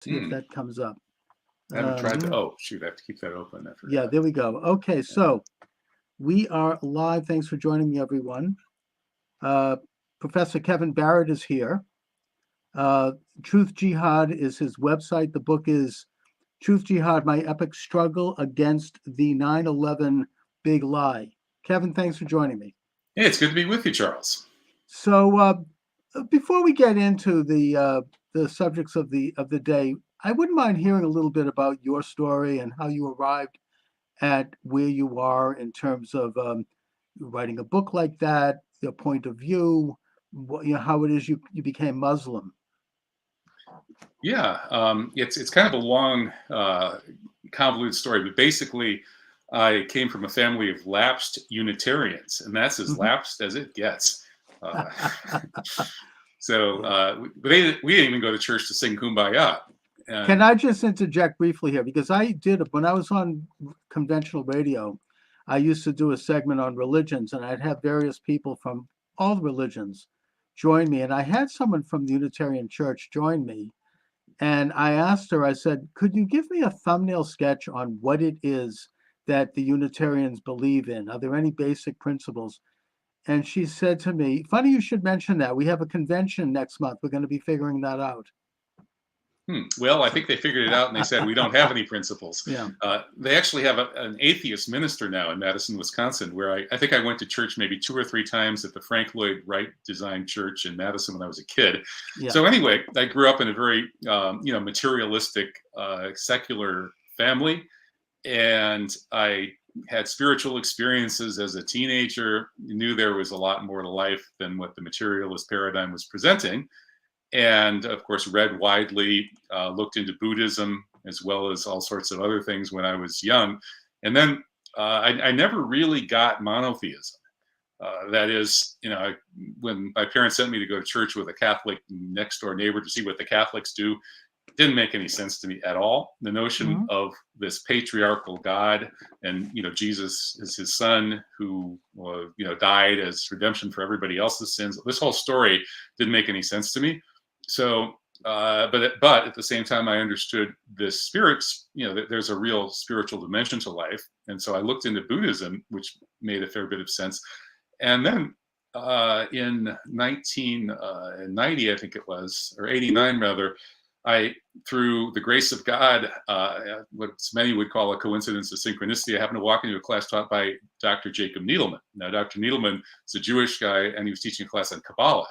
See if Hmm. that comes up. I haven't tried to. Um, Oh, shoot. I have to keep that open. I yeah, forgot. there we go. Okay, Yeah. so we are live. Thanks for joining me, everyone. Uh, Professor Kevin Barrett is here. Uh, Truth Jihad is his website. The book is Truth Jihad: My Epic Struggle Against the 9/11 Big Lie. Kevin, thanks for joining me. Hey, it's good to be with you, Charles. So, before we get into the subjects of the day, I wouldn't mind hearing a little bit about your story and how you arrived at where you are in terms of writing a book like that, your point of view, how it is you became Muslim. Yeah, it's kind of a long, convoluted story, but basically, I came from a family of lapsed Unitarians, and that's as Mhm. lapsed as it gets. Uh, Yeah. we didn't even go to church to sing Kumbaya, Can and I just interject briefly here? Because I did, when I was on conventional radio, I used to do a segment on religions, and I'd have various people from all the religions join me. And I had someone from the Unitarian Church join me. And I asked her, I said, could you give me a thumbnail sketch on what it is that the Unitarians believe in? Are there any basic principles? And she said to me, funny you should mention that. We have a convention next month. We're going to be figuring that out. well, I So, think they figured it out, and they said we don't have any principles. yeah. They actually have an atheist minister now in Madison, Wisconsin, where I think I went to church maybe 2 or 3 times at the Frank Lloyd Wright designed church in Madison when I was a kid. Yeah. So anyway, I grew up in a very materialistic, secular family, and I had spiritual experiences as a teenager. Knew there was a lot more to life than what the materialist paradigm was presenting, and of course read widely, looked into Buddhism as well as all sorts of other things when I was young. And then I never really got monotheism. That is, when my parents sent me to go to church with a Catholic next door neighbor to see what the Catholics do, it didn't make any sense to me at all. The notion Hmm. of this patriarchal God, and Jesus is his son who died as redemption for everybody else's sins. This whole story didn't make any sense to me. So, but at the same time, I understood this spirits. That there's a real spiritual dimension to life, and so I looked into Buddhism, which made a fair bit of sense. And then in 1990, I think it was, or 89 rather, I, through the grace of God, what many would call a coincidence of synchronicity, I happened to walk into a class taught by Dr. Jacob Needleman. Now, Dr. Needleman is a Jewish guy, and he was teaching a class on Kabbalah.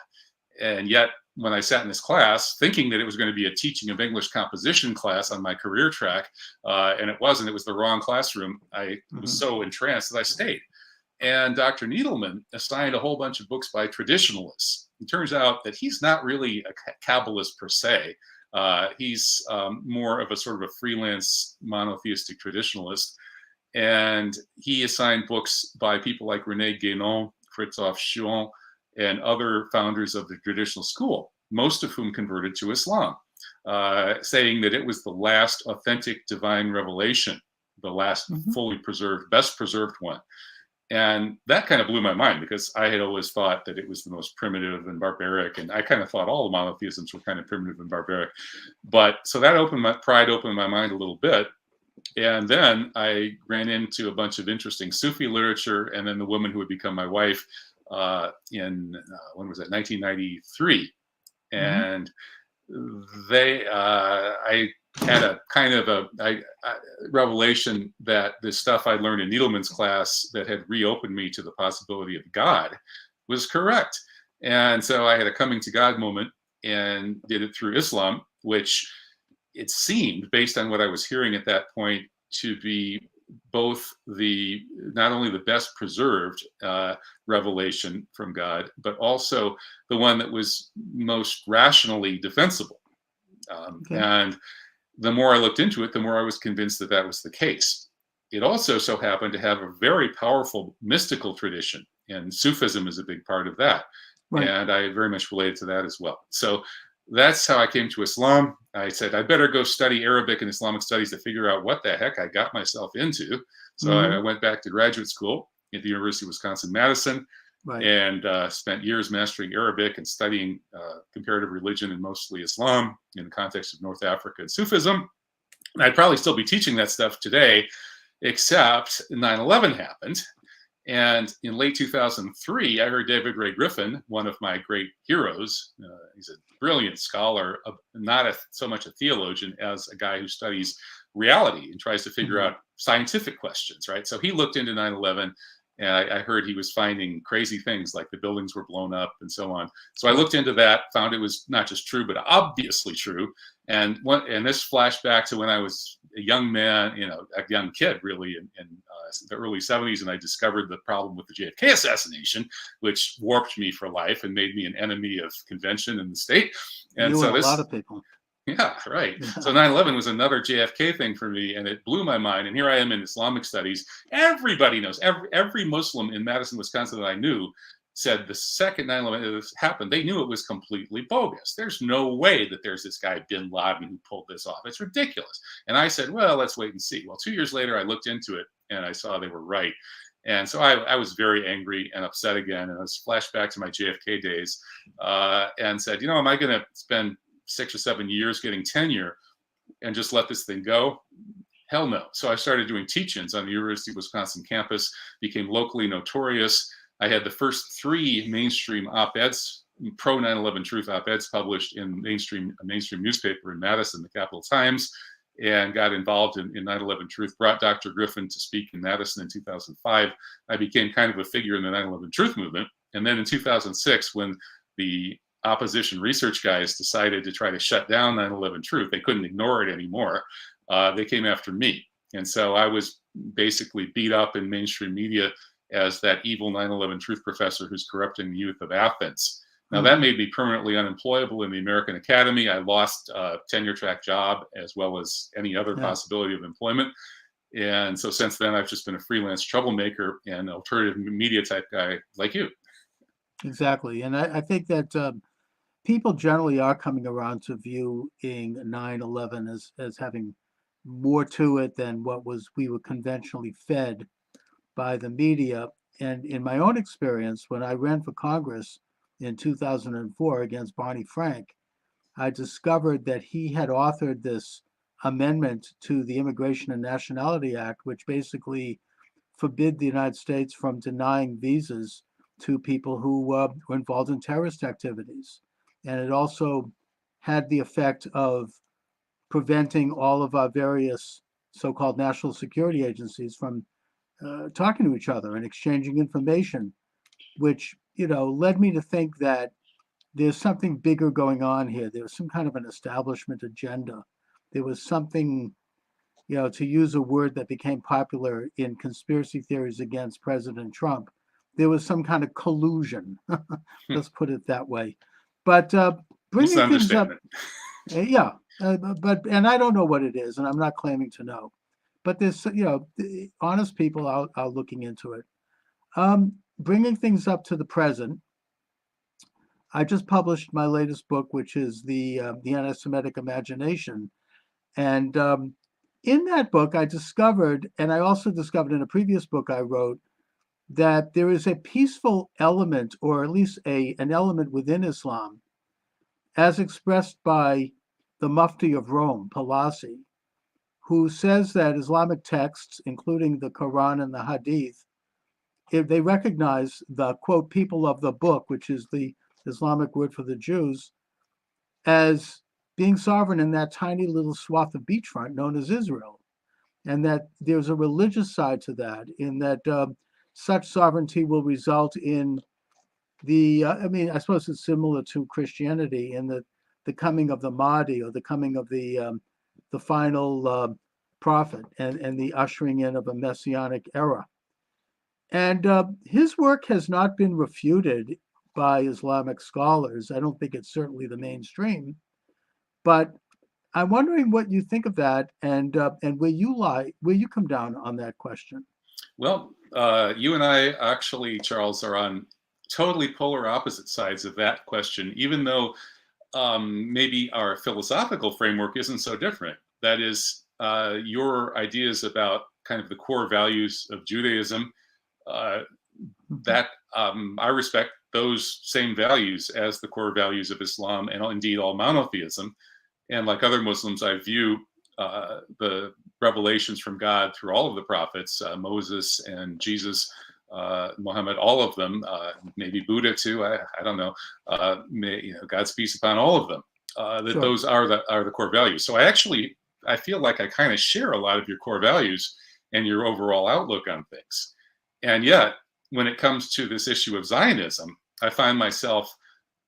And yet, when I sat in this class, thinking that it was going to be a teaching of English composition class on my career track, and it wasn't, it was the wrong classroom, I was Hmm. so entranced that I stayed. And Dr. Needleman assigned a whole bunch of books by traditionalists. It turns out that he's not really a Kabbalist per se. He's more of a sort of a freelance monotheistic traditionalist. And he assigned books by people like René Guénon, Fritjof Schuon, and other founders of the traditional school, most of whom converted to Islam, saying that it was the last authentic divine revelation, the last Hmm. fully preserved, best preserved one. And that kind of blew my mind, because I had always thought that it was the most primitive and barbaric. And I kind of thought all the monotheisms were kind of primitive and barbaric. But so that opened my mind a little bit. And then I ran into a bunch of interesting Sufi literature, and then the woman who would become my wife in, when was that, 1993. Hmm. And I had a kind of a revelation that the stuff I learned in Needleman's class that had reopened me to the possibility of God was correct. And so I had a coming to God moment and did it through Islam, which it seemed, based on what I was hearing at that point, to be both the not only the best preserved revelation from God, but also the one that was most rationally defensible. Okay. And the more I looked into it, the more I was convinced that that was the case. It also so happened to have a very powerful mystical tradition, and Sufism is a big part of that. Right. And I very much related to that as well. So that's how I came to Islam. I said, I better go study Arabic and Islamic studies to figure out what the heck I got myself into. So I Hmm. went back to graduate school at the University of Wisconsin-Madison, Right. and spent years mastering Arabic and studying comparative religion and mostly Islam in the context of North Africa and Sufism. And I'd probably still be teaching that stuff today, except 9/11 happened. And in late 2003, I heard David Ray Griffin, one of my great heroes. He's a brilliant scholar, not so much a theologian as a guy who studies reality and tries to figure out scientific questions, right? So he looked into 9/11, and I heard he was finding crazy things like the buildings were blown up and so on. So I looked into that, found it was not just true, but obviously true. And this flashed back to when I was a young man, a young kid, really, in the early 70s, and I discovered the problem with the JFK assassination, which warped me for life and made me an enemy of convention in the state. And you so and a lot of people. Yeah, right. Yeah. So 9/11 was another JFK thing for me, and it blew my mind. And here I am in Islamic studies. Everybody knows, every Muslim in Madison, Wisconsin that I knew said the second 9/11 happened, they knew it was completely bogus. There's no way that there's this guy bin Laden who pulled this off. It's ridiculous. And I said, well, let's wait and see. Well, 2 years later, I looked into it and I saw they were right. And so I was very angry and upset again. And I was flashed back to my JFK days and said, am I going to spend 6 or 7 years getting tenure and just let this thing go? Hell no. So I started doing teach-ins on the University of Wisconsin campus, became locally notorious. I had the first 3 mainstream op-eds, pro 9/11 truth op-eds published in a mainstream newspaper in Madison, the Capital Times, and got involved in 9/11 truth, brought Dr. Griffin to speak in Madison in 2005. I became kind of a figure in the 9/11 truth movement. And then in 2006, when the opposition research guys decided to try to shut down 9/11 truth, they couldn't ignore it anymore. They came after me. And so I was basically beat up in mainstream media as that evil 9/11 truth professor who's corrupting the youth of Athens. Now that made me permanently unemployable in the American Academy. I lost a tenure track job as well as any other possibility of employment. And so since then, I've just been a freelance troublemaker and alternative media type guy like you. Exactly. And I think that people generally are coming around to viewing 9/11 as having more to it than what we were conventionally fed by the media. And in my own experience, when I ran for Congress in 2004 against Barney Frank, I discovered that he had authored this amendment to the Immigration and Nationality Act, which basically forbid the United States from denying visas to people who were involved in terrorist activities. And it also had the effect of preventing all of our various so-called national security agencies from talking to each other and exchanging information, which, led me to think that there's something bigger going on here. There was some kind of an establishment agenda. There was something, to use a word that became popular in conspiracy theories against President Trump, there was some kind of collusion. Let's put it that way. But bringing things up, and I don't know what it is, and I'm not claiming to know. But there's, honest people are looking into it. Bringing things up to the present, I just published my latest book, which is the Anti-Semitic Imagination. And in that book, I discovered, and I also discovered in a previous book I wrote, that there is a peaceful element, or at least an element within Islam, as expressed by the Mufti of Rome, Palazzi, who says that Islamic texts, including the Quran and the Hadith, if they recognize the, quote, people of the book, which is the Islamic word for the Jews, as being sovereign in that tiny little swath of beachfront known as Israel. And that there's a religious side to that, in that such sovereignty will result in I suppose it's similar to Christianity in the coming of the Mahdi, or the coming of the final prophet, and the ushering in of a messianic era. And his work has not been refuted by Islamic scholars. I don't think it's certainly the mainstream, but I'm wondering what you think of that, and where you come down on that question. Well, you and I actually, Charles, are on totally polar opposite sides of that question, even though maybe our philosophical framework isn't so different. That is, your ideas about kind of the core values of Judaism that I respect those same values as the core values of Islam and indeed all monotheism. And like other Muslims, I view the revelations from God through all of the prophets, Moses and Jesus, Muhammad, all of them, maybe Buddha too. I don't know. God's peace upon all of them. That Sure. those are the core values. So I feel like I kind of share a lot of your core values and your overall outlook on things. And yet, when it comes to this issue of Zionism, I find myself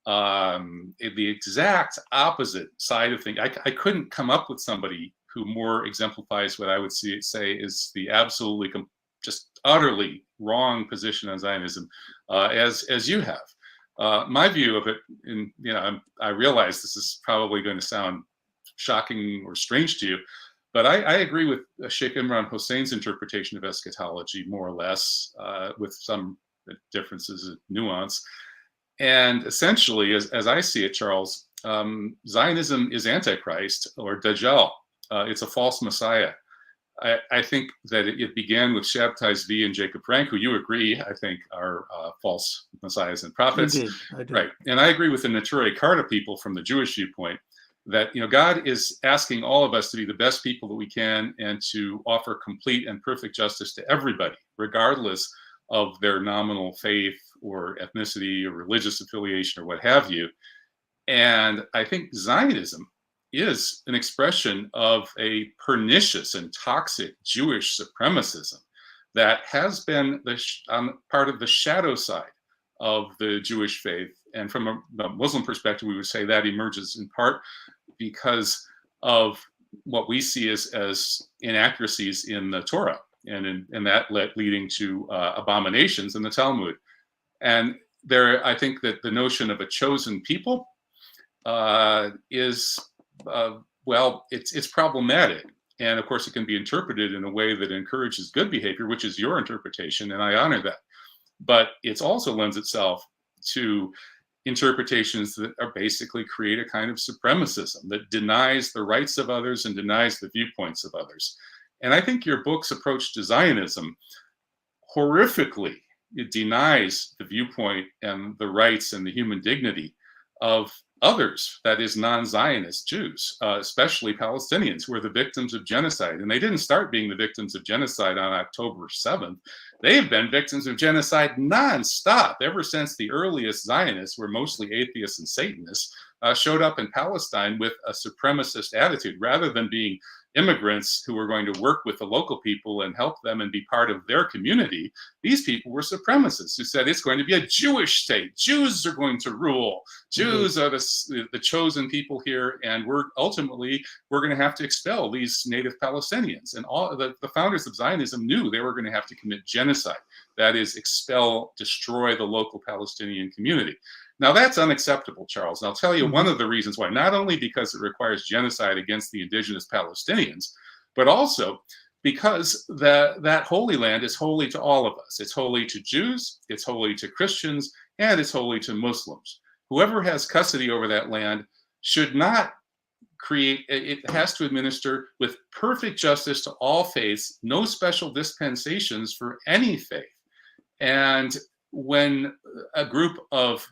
in the exact opposite side of things. I couldn't come up with somebody who more exemplifies what I would say is the absolutely just utterly wrong position on Zionism as you have. My view of it, and I realize this is probably going to sound shocking or strange to you, but I agree with Sheikh Imran Hossein's interpretation of eschatology, more or less, with some differences of nuance. And essentially, as I see it, Charles, Zionism is Antichrist or Dajjal. It's a false Messiah. I think that it began with Shabtai Zvi and Jacob Frank, who you agree, I think, are false messiahs and prophets. Indeed, I do. Right. And I agree with the Neturei Karta people from the Jewish viewpoint that God is asking all of us to be the best people that we can and to offer complete and perfect justice to everybody, regardless of their nominal faith or ethnicity or religious affiliation or what have you. And I think Zionism is an expression of a pernicious and toxic Jewish supremacism that has been part of the shadow side of the Jewish faith. And from a Muslim perspective, we would say that emerges in part because of what we see as inaccuracies in the Torah, and that leading to abominations in the Talmud. And I think that the notion of a chosen people is, it's problematic. And of course, it can be interpreted in a way that encourages good behavior, which is your interpretation, and I honor that. But it also lends itself to interpretations that are basically create a kind of supremacism that denies the rights of others and denies the viewpoints of others. And I think your book's approach to Zionism horrifically, it denies the viewpoint and the rights and the human dignity of others, that is non-Zionist Jews, especially Palestinians, who are the victims of genocide. And they didn't start being the victims of genocide on October 7th. They've been victims of genocide nonstop ever since the earliest Zionists, were mostly atheists and Satanists, showed up in Palestine with a supremacist attitude. Rather than being immigrants who were going to work with the local people and help them and be part of their community, these people were supremacists who said it's going to be a Jewish state. Jews are going to rule. Jews are the chosen people here, and we're going to have to expel these native Palestinians. And all the founders of Zionism knew they were going to have to commit genocide. That is, expel, destroy the local Palestinian community. Now, that's unacceptable, Charles. And I'll tell you one of the reasons why. Not only because it requires genocide against the indigenous Palestinians, but also because that Holy Land is holy to all of us. It's holy to Jews, it's holy to Christians, and it's holy to Muslims. Whoever has custody over that land should not it has to administer with perfect justice to all faiths, no special dispensations for any faith. And when a group of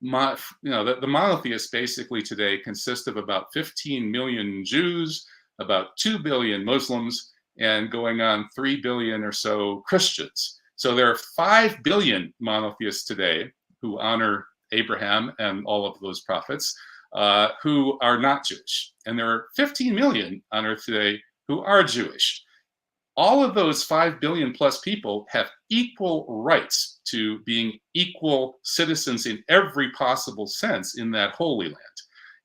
the monotheists basically today consist of about 15 million Jews, about 2 billion Muslims, and going on 3 billion or so Christians. So there are 5 billion monotheists today who honor Abraham and all of those prophets, who are not Jewish. And there are 15 million on earth today who are Jewish. All of those 5 billion plus people have equal rights to being equal citizens in every possible sense in that Holy Land.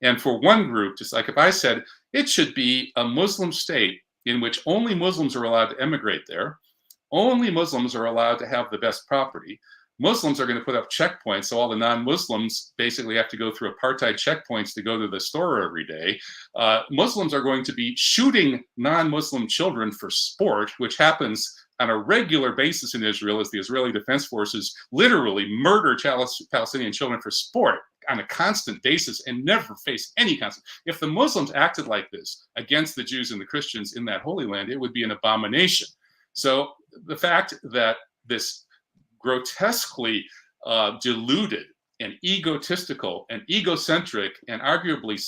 And for one group, just like if I said, it should be a Muslim state in which only Muslims are allowed to emigrate there, only Muslims are allowed to have the best property. Muslims are going to put up checkpoints, so all the non-Muslims basically have to go through apartheid checkpoints to go to the store every day. Muslims are going to be shooting non-Muslim children for sport, which happens on a regular basis in Israel, as the Israeli Defense Forces literally murder Palestinian children for sport on a constant basis and never face any consequence. If the Muslims acted like this against the Jews and the Christians in that Holy Land, it would be an abomination. So the fact that this grotesquely deluded and egotistical and egocentric and arguably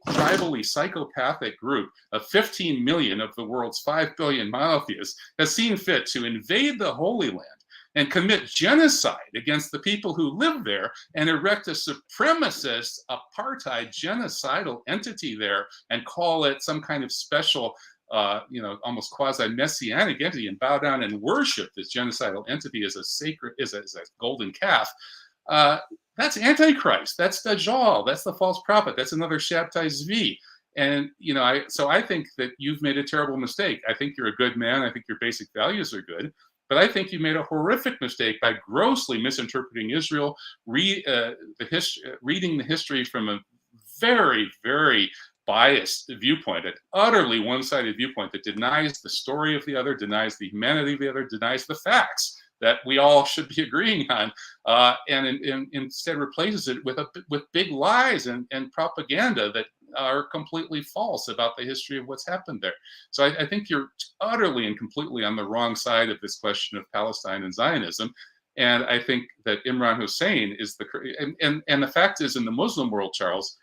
tribally psychopathic group of 15 million of the world's 5 billion monotheists has seen fit to invade the Holy Land and commit genocide against the people who live there and erect a supremacist, apartheid, genocidal entity there and call it some kind of special, almost quasi-messianic entity and bow down and worship this genocidal entity as a sacred, as a golden calf. That's Antichrist. That's Dajjal. That's the false prophet. That's another Shabtai Zvi. And, so I think that you've made a terrible mistake. I think you're a good man. I think your basic values are good. But I think you made a horrific mistake by grossly misinterpreting Israel, reading the history from a very, very biased viewpoint, an utterly one-sided viewpoint that denies the story of the other, denies the humanity of the other, denies the facts that we all should be agreeing on, and instead replaces it with big lies and propaganda that are completely false about the history of what's happened there. So I think you're utterly and completely on the wrong side of this question of Palestine and Zionism. And I think that Imran Hussein is and the fact is, in the Muslim world, Charles,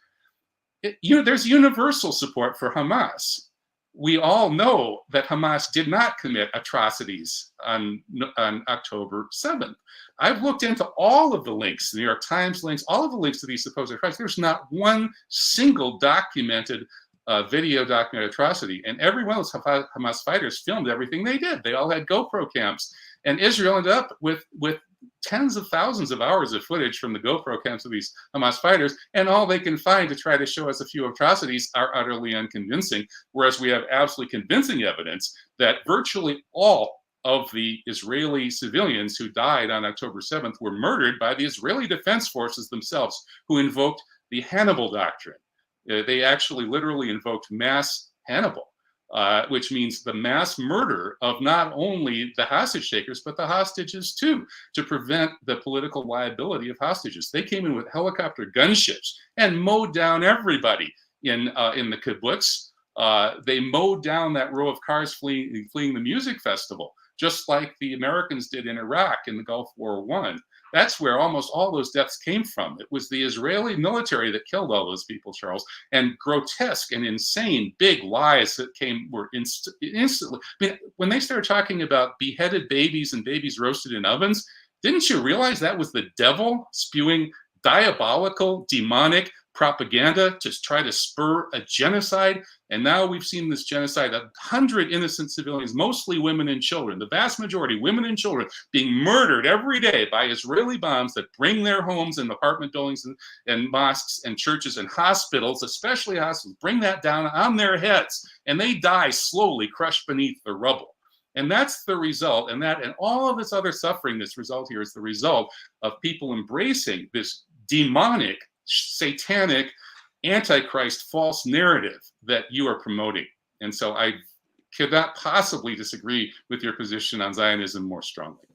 there's universal support for Hamas. We all know that Hamas did not commit atrocities on October 7th. I've looked into all of the links, the New York Times links, all of the links to these supposed atrocities. There's not one single documented video documented atrocity. And every one of those Hamas fighters filmed everything they did. They all had GoPro cams. And Israel ended up with tens of thousands of hours of footage from the GoPro cams of these Hamas fighters, and all they can find to try to show us a few atrocities are utterly unconvincing, whereas we have absolutely convincing evidence that virtually all of the Israeli civilians who died on October 7th were murdered by the Israeli Defense Forces themselves, who invoked the Hannibal Doctrine. They actually literally invoked mass Hannibal. Which means the mass murder of not only the hostage takers, but the hostages too, to prevent the political liability of hostages. They came in with helicopter gunships and mowed down everybody in the kibbutz. They mowed down that row of cars fleeing the music festival, just like the Americans did in Iraq in the Gulf War I. That's where almost all those deaths came from. It was the Israeli military that killed all those people, Charles, and grotesque and insane big lies that were instantly. I mean, when they started talking about beheaded babies and babies roasted in ovens, didn't you realize that was the devil spewing diabolical, demonic propaganda to try to spur a genocide? And now we've seen this genocide, 100 innocent civilians, mostly women and children, the vast majority women and children, being murdered every day by Israeli bombs that bring their homes and apartment buildings and mosques and churches and hospitals, especially hospitals, bring that down on their heads, and they die slowly, crushed beneath the rubble. And that's the result, and all of this other suffering, this result here is the result of people embracing this demonic, satanic, antichrist false narrative that you are promoting. And so I could not possibly disagree with your position on Zionism more strongly.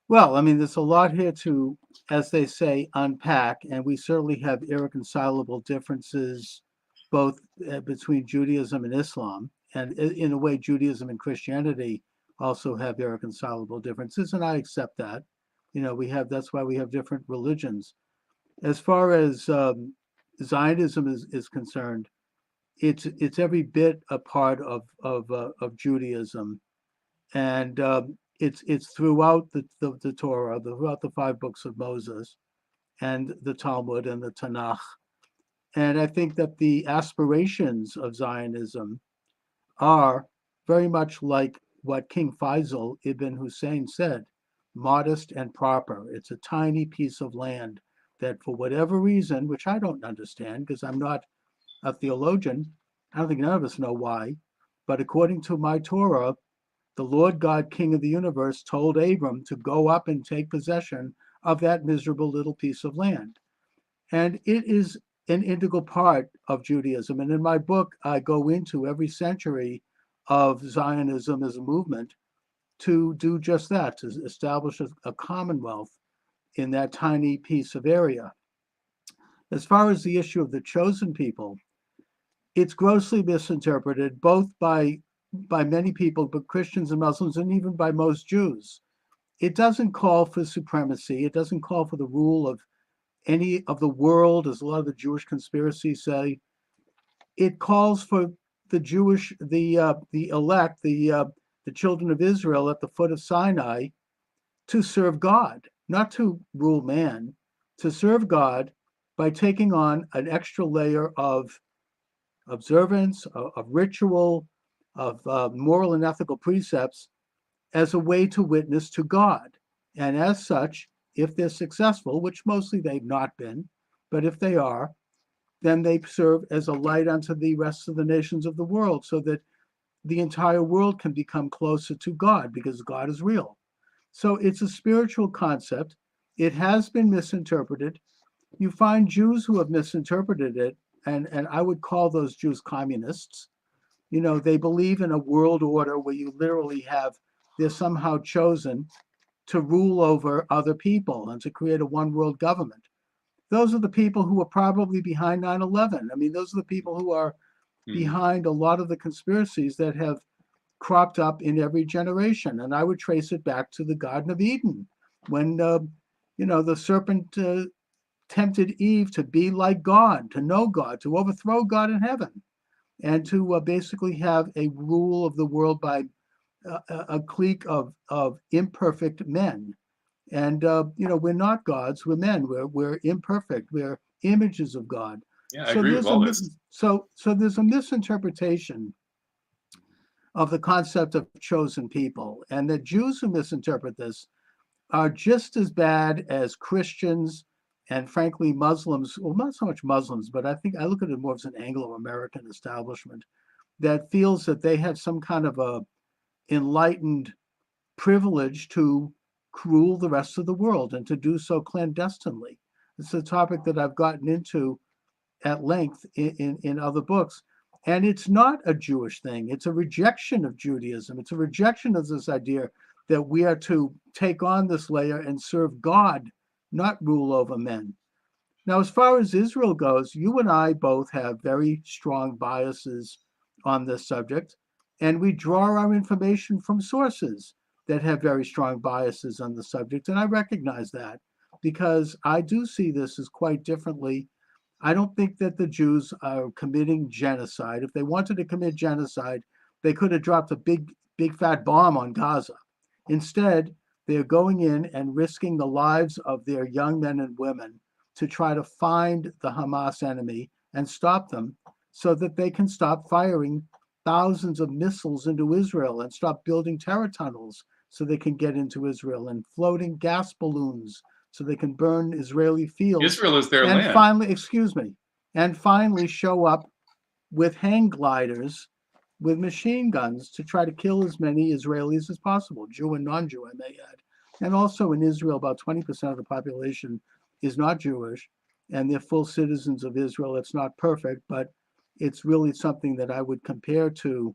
Well, I mean, there's a lot here to, as they say, unpack, and we certainly have irreconcilable differences both between Judaism and Islam, and in a way, Judaism and Christianity also have irreconcilable differences, and I accept that. That's why we have different religions. As far as Zionism is concerned, it's every bit a part of Judaism, and it's throughout the Torah, throughout the 5 books of Moses, and the Talmud and the Tanakh. And I think that the aspirations of Zionism are very much like what King Faisal ibn Hussein said: modest and proper. It's a tiny piece of land that, for whatever reason, which I don't understand because I'm not a theologian, I don't think none of us know why, but according to my Torah, the Lord God, King of the universe, told Abram to go up and take possession of that miserable little piece of land. And it is an integral part of Judaism. And in my book, I go into every century of Zionism as a movement to do just that, to establish a commonwealth in that tiny piece of area. As far as the issue of the chosen people, it's grossly misinterpreted both by many people, but Christians and Muslims, and even by most Jews. it doesn't call for supremacy. It doesn't call for the rule of any of the world, as a lot of the Jewish conspiracies say. It calls for the elect, the children of Israel at the foot of Sinai to serve God, not to rule man, to serve God by taking on an extra layer of observance, of ritual, of moral and ethical precepts as a way to witness to God. And as such, if they're successful, which mostly they've not been, but if they are, then they serve as a light unto the rest of the nations of the world, so that the entire world can become closer to God, because God is real. So it's a spiritual concept. It has been misinterpreted. You find Jews who have misinterpreted it, and I would call those Jews communists. They believe in a world order where you literally have, they're somehow chosen to rule over other people and to create a one world government. Those are the people who are probably behind 9/11. I mean, those are the people who are behind a lot of the conspiracies that have cropped up in every generation. And I would trace it back to the Garden of Eden, when the serpent tempted Eve to be like God, to know God, to overthrow God in heaven, and to basically have a rule of the world by a clique of imperfect men. And we're not gods, we're men. We're imperfect. We're images of God. Yeah, I So agree with there's all this. there's a misinterpretation of the concept of chosen people, and the Jews who misinterpret this are just as bad as Christians and, frankly, Muslims. Well, not so much Muslims, but I think I look at it more as an Anglo-American establishment that feels that they have some kind of a enlightened privilege to rule the rest of the world, and to do so clandestinely. It's a topic that I've gotten into at length in other books. And it's not a Jewish thing. It's a rejection of Judaism. It's a rejection of this idea that we are to take on this layer and serve God, not rule over men. Now, as far as Israel goes, you and I both have very strong biases on this subject, and we draw our information from sources that have very strong biases on the subject. And I recognize that, because I do see this as quite differently. I don't think that the Jews are committing genocide. If they wanted to commit genocide, they could have dropped a big fat bomb on Gaza. Instead, they're going in and risking the lives of their young men and women to try to find the Hamas enemy and stop them, so that they can stop firing thousands of missiles into Israel and stop building terror tunnels so they can get into Israel, and floating gas balloons so they can burn Israeli fields. Israel is their And land. finally show up with hang gliders with machine guns to try to kill as many Israelis as possible, Jew and non-Jew, I may add. And also in Israel, about 20% of the population is not Jewish, and they're full citizens of Israel. It's not perfect, but it's really something that I would compare to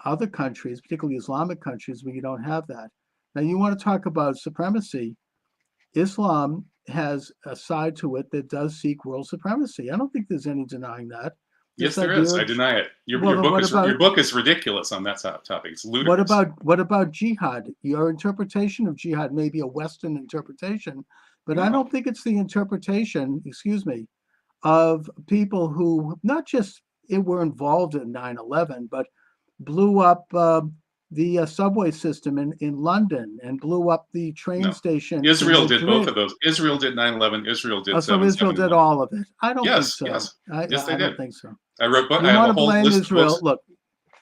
other countries, particularly Islamic countries, where you don't have that. Now, you want to talk about supremacy. Islam has a side to it that does seek world supremacy. I don't think there's any denying that. Yes, there is. I deny it. Your book is ridiculous on that topic. It's ludicrous. What about jihad? Your interpretation of jihad may be a Western interpretation, but I don't think it's the interpretation, of people who not just were involved in 9/11, but blew up the subway system in London, and blew up the train station. Israel did both of those. Israel did 9/11. Israel did 7/11. So Israel did all of it. I don't think so. Yes, I did. don't think so. I wrote books. You want to blame Israel? Look,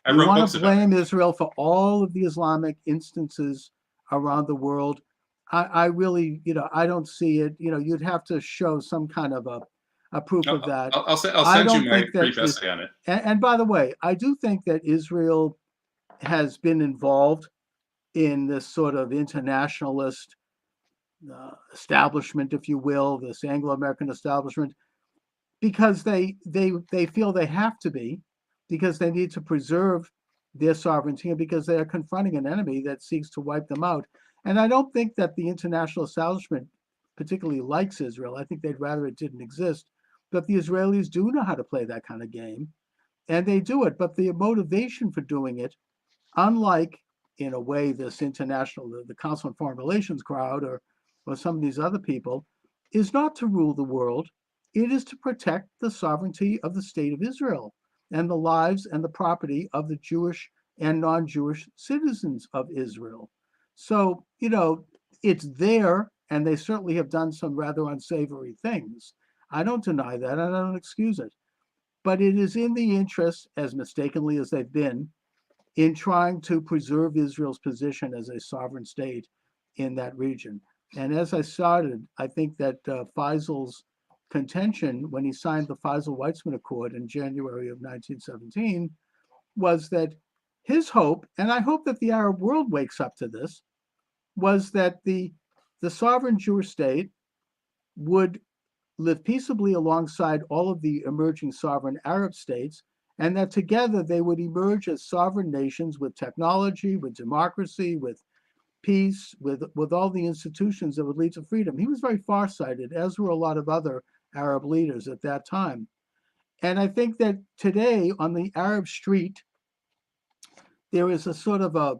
you want to blame Israel for all of the Islamic instances around the world. I really, I don't see it. You'd have to show some kind of a proof of that. I'll send you my brief essay on it. And by the way, I do think that Israel has been involved in this sort of internationalist establishment, if you will, this Anglo-American establishment, because they feel they have to be, because they need to preserve their sovereignty, and because they are confronting an enemy that seeks to wipe them out. And I don't think that the international establishment particularly likes Israel. I think they'd rather it didn't exist. But the Israelis do know how to play that kind of game, and they do it. But the motivation for doing it, unlike in a way, this international, the Council on Foreign Relations crowd, or some of these other people, is not to rule the world. It is to protect the sovereignty of the state of Israel and the lives and the property of the Jewish and non-Jewish citizens of Israel. So, it's there, and they certainly have done some rather unsavory things. I don't deny that, and I don't excuse it. But it is in the interest, as mistakenly as they've been, in trying to preserve Israel's position as a sovereign state in that region. And as I started, I think that Faisal's contention when he signed the Faisal-Weizmann Accord in January of 1917 was that his hope, and I hope that the Arab world wakes up to this, was that the sovereign Jewish state would live peaceably alongside all of the emerging sovereign Arab states, and that together they would emerge as sovereign nations with technology, with democracy, with peace, with all the institutions that would lead to freedom. He was very farsighted, as were a lot of other Arab leaders at that time. And I think that today on the Arab street, there is a sort of a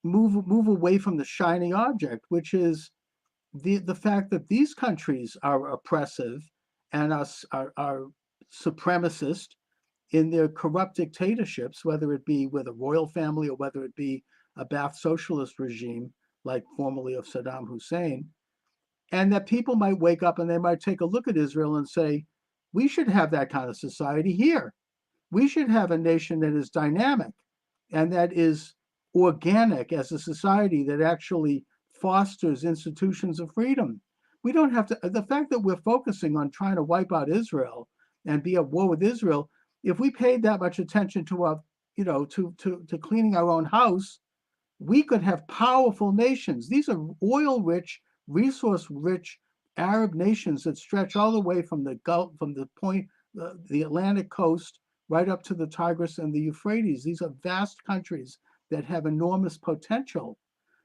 move away from the shiny object, which is the fact that these countries are oppressive and are supremacist in their corrupt dictatorships, whether it be with a royal family or whether it be a Ba'ath socialist regime, like formerly of Saddam Hussein, and that people might wake up and they might take a look at Israel and say, we should have that kind of society here. We should have a nation that is dynamic and that is organic as a society that actually fosters institutions of freedom. We don't have to, the fact that we're focusing on trying to wipe out Israel and be at war with Israel, if we paid that much attention to our, to cleaning our own house, we could have powerful nations. These are oil-rich, resource-rich Arab nations that stretch all the way from the Gulf, from the point, the Atlantic coast, right up to the Tigris and the Euphrates. These are vast countries that have enormous potential.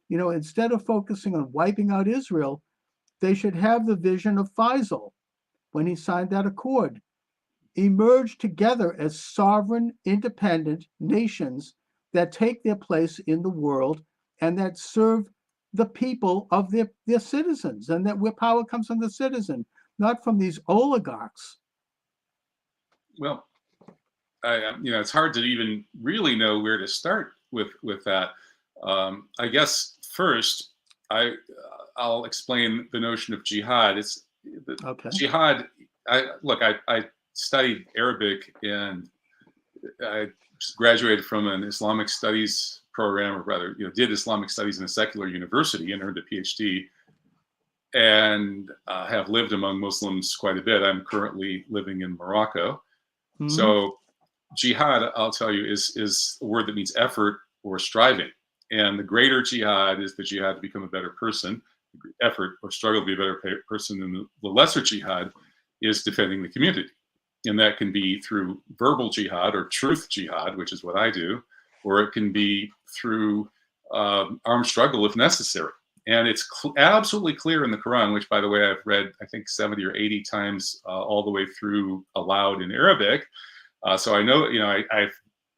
Instead of focusing on wiping out Israel, they should have the vision of Faisal when he signed that accord. Emerge together as sovereign, independent nations that take their place in the world and that serve the people of their citizens, and that where power comes from the citizen, not from these oligarchs. Well, it's hard to even really know where to start with that. I guess first, I'll explain the notion of jihad. It's okay. Jihad. I studied Arabic and I graduated from an Islamic studies program, or rather, did Islamic studies in a secular university and earned a PhD, and have lived among Muslims quite a bit. I'm currently living in Morocco. Mm-hmm. So jihad, I'll tell you, is a word that means effort or striving. And the greater jihad is the jihad to become a better person, effort or struggle to be a better person. And the lesser jihad is defending the community. And that can be through verbal jihad or truth jihad, which is what I do, or it can be through armed struggle if necessary. And it's absolutely clear in the Quran, which, by the way, I've read, I think, 70 or 80 times all the way through aloud in Arabic. So I know,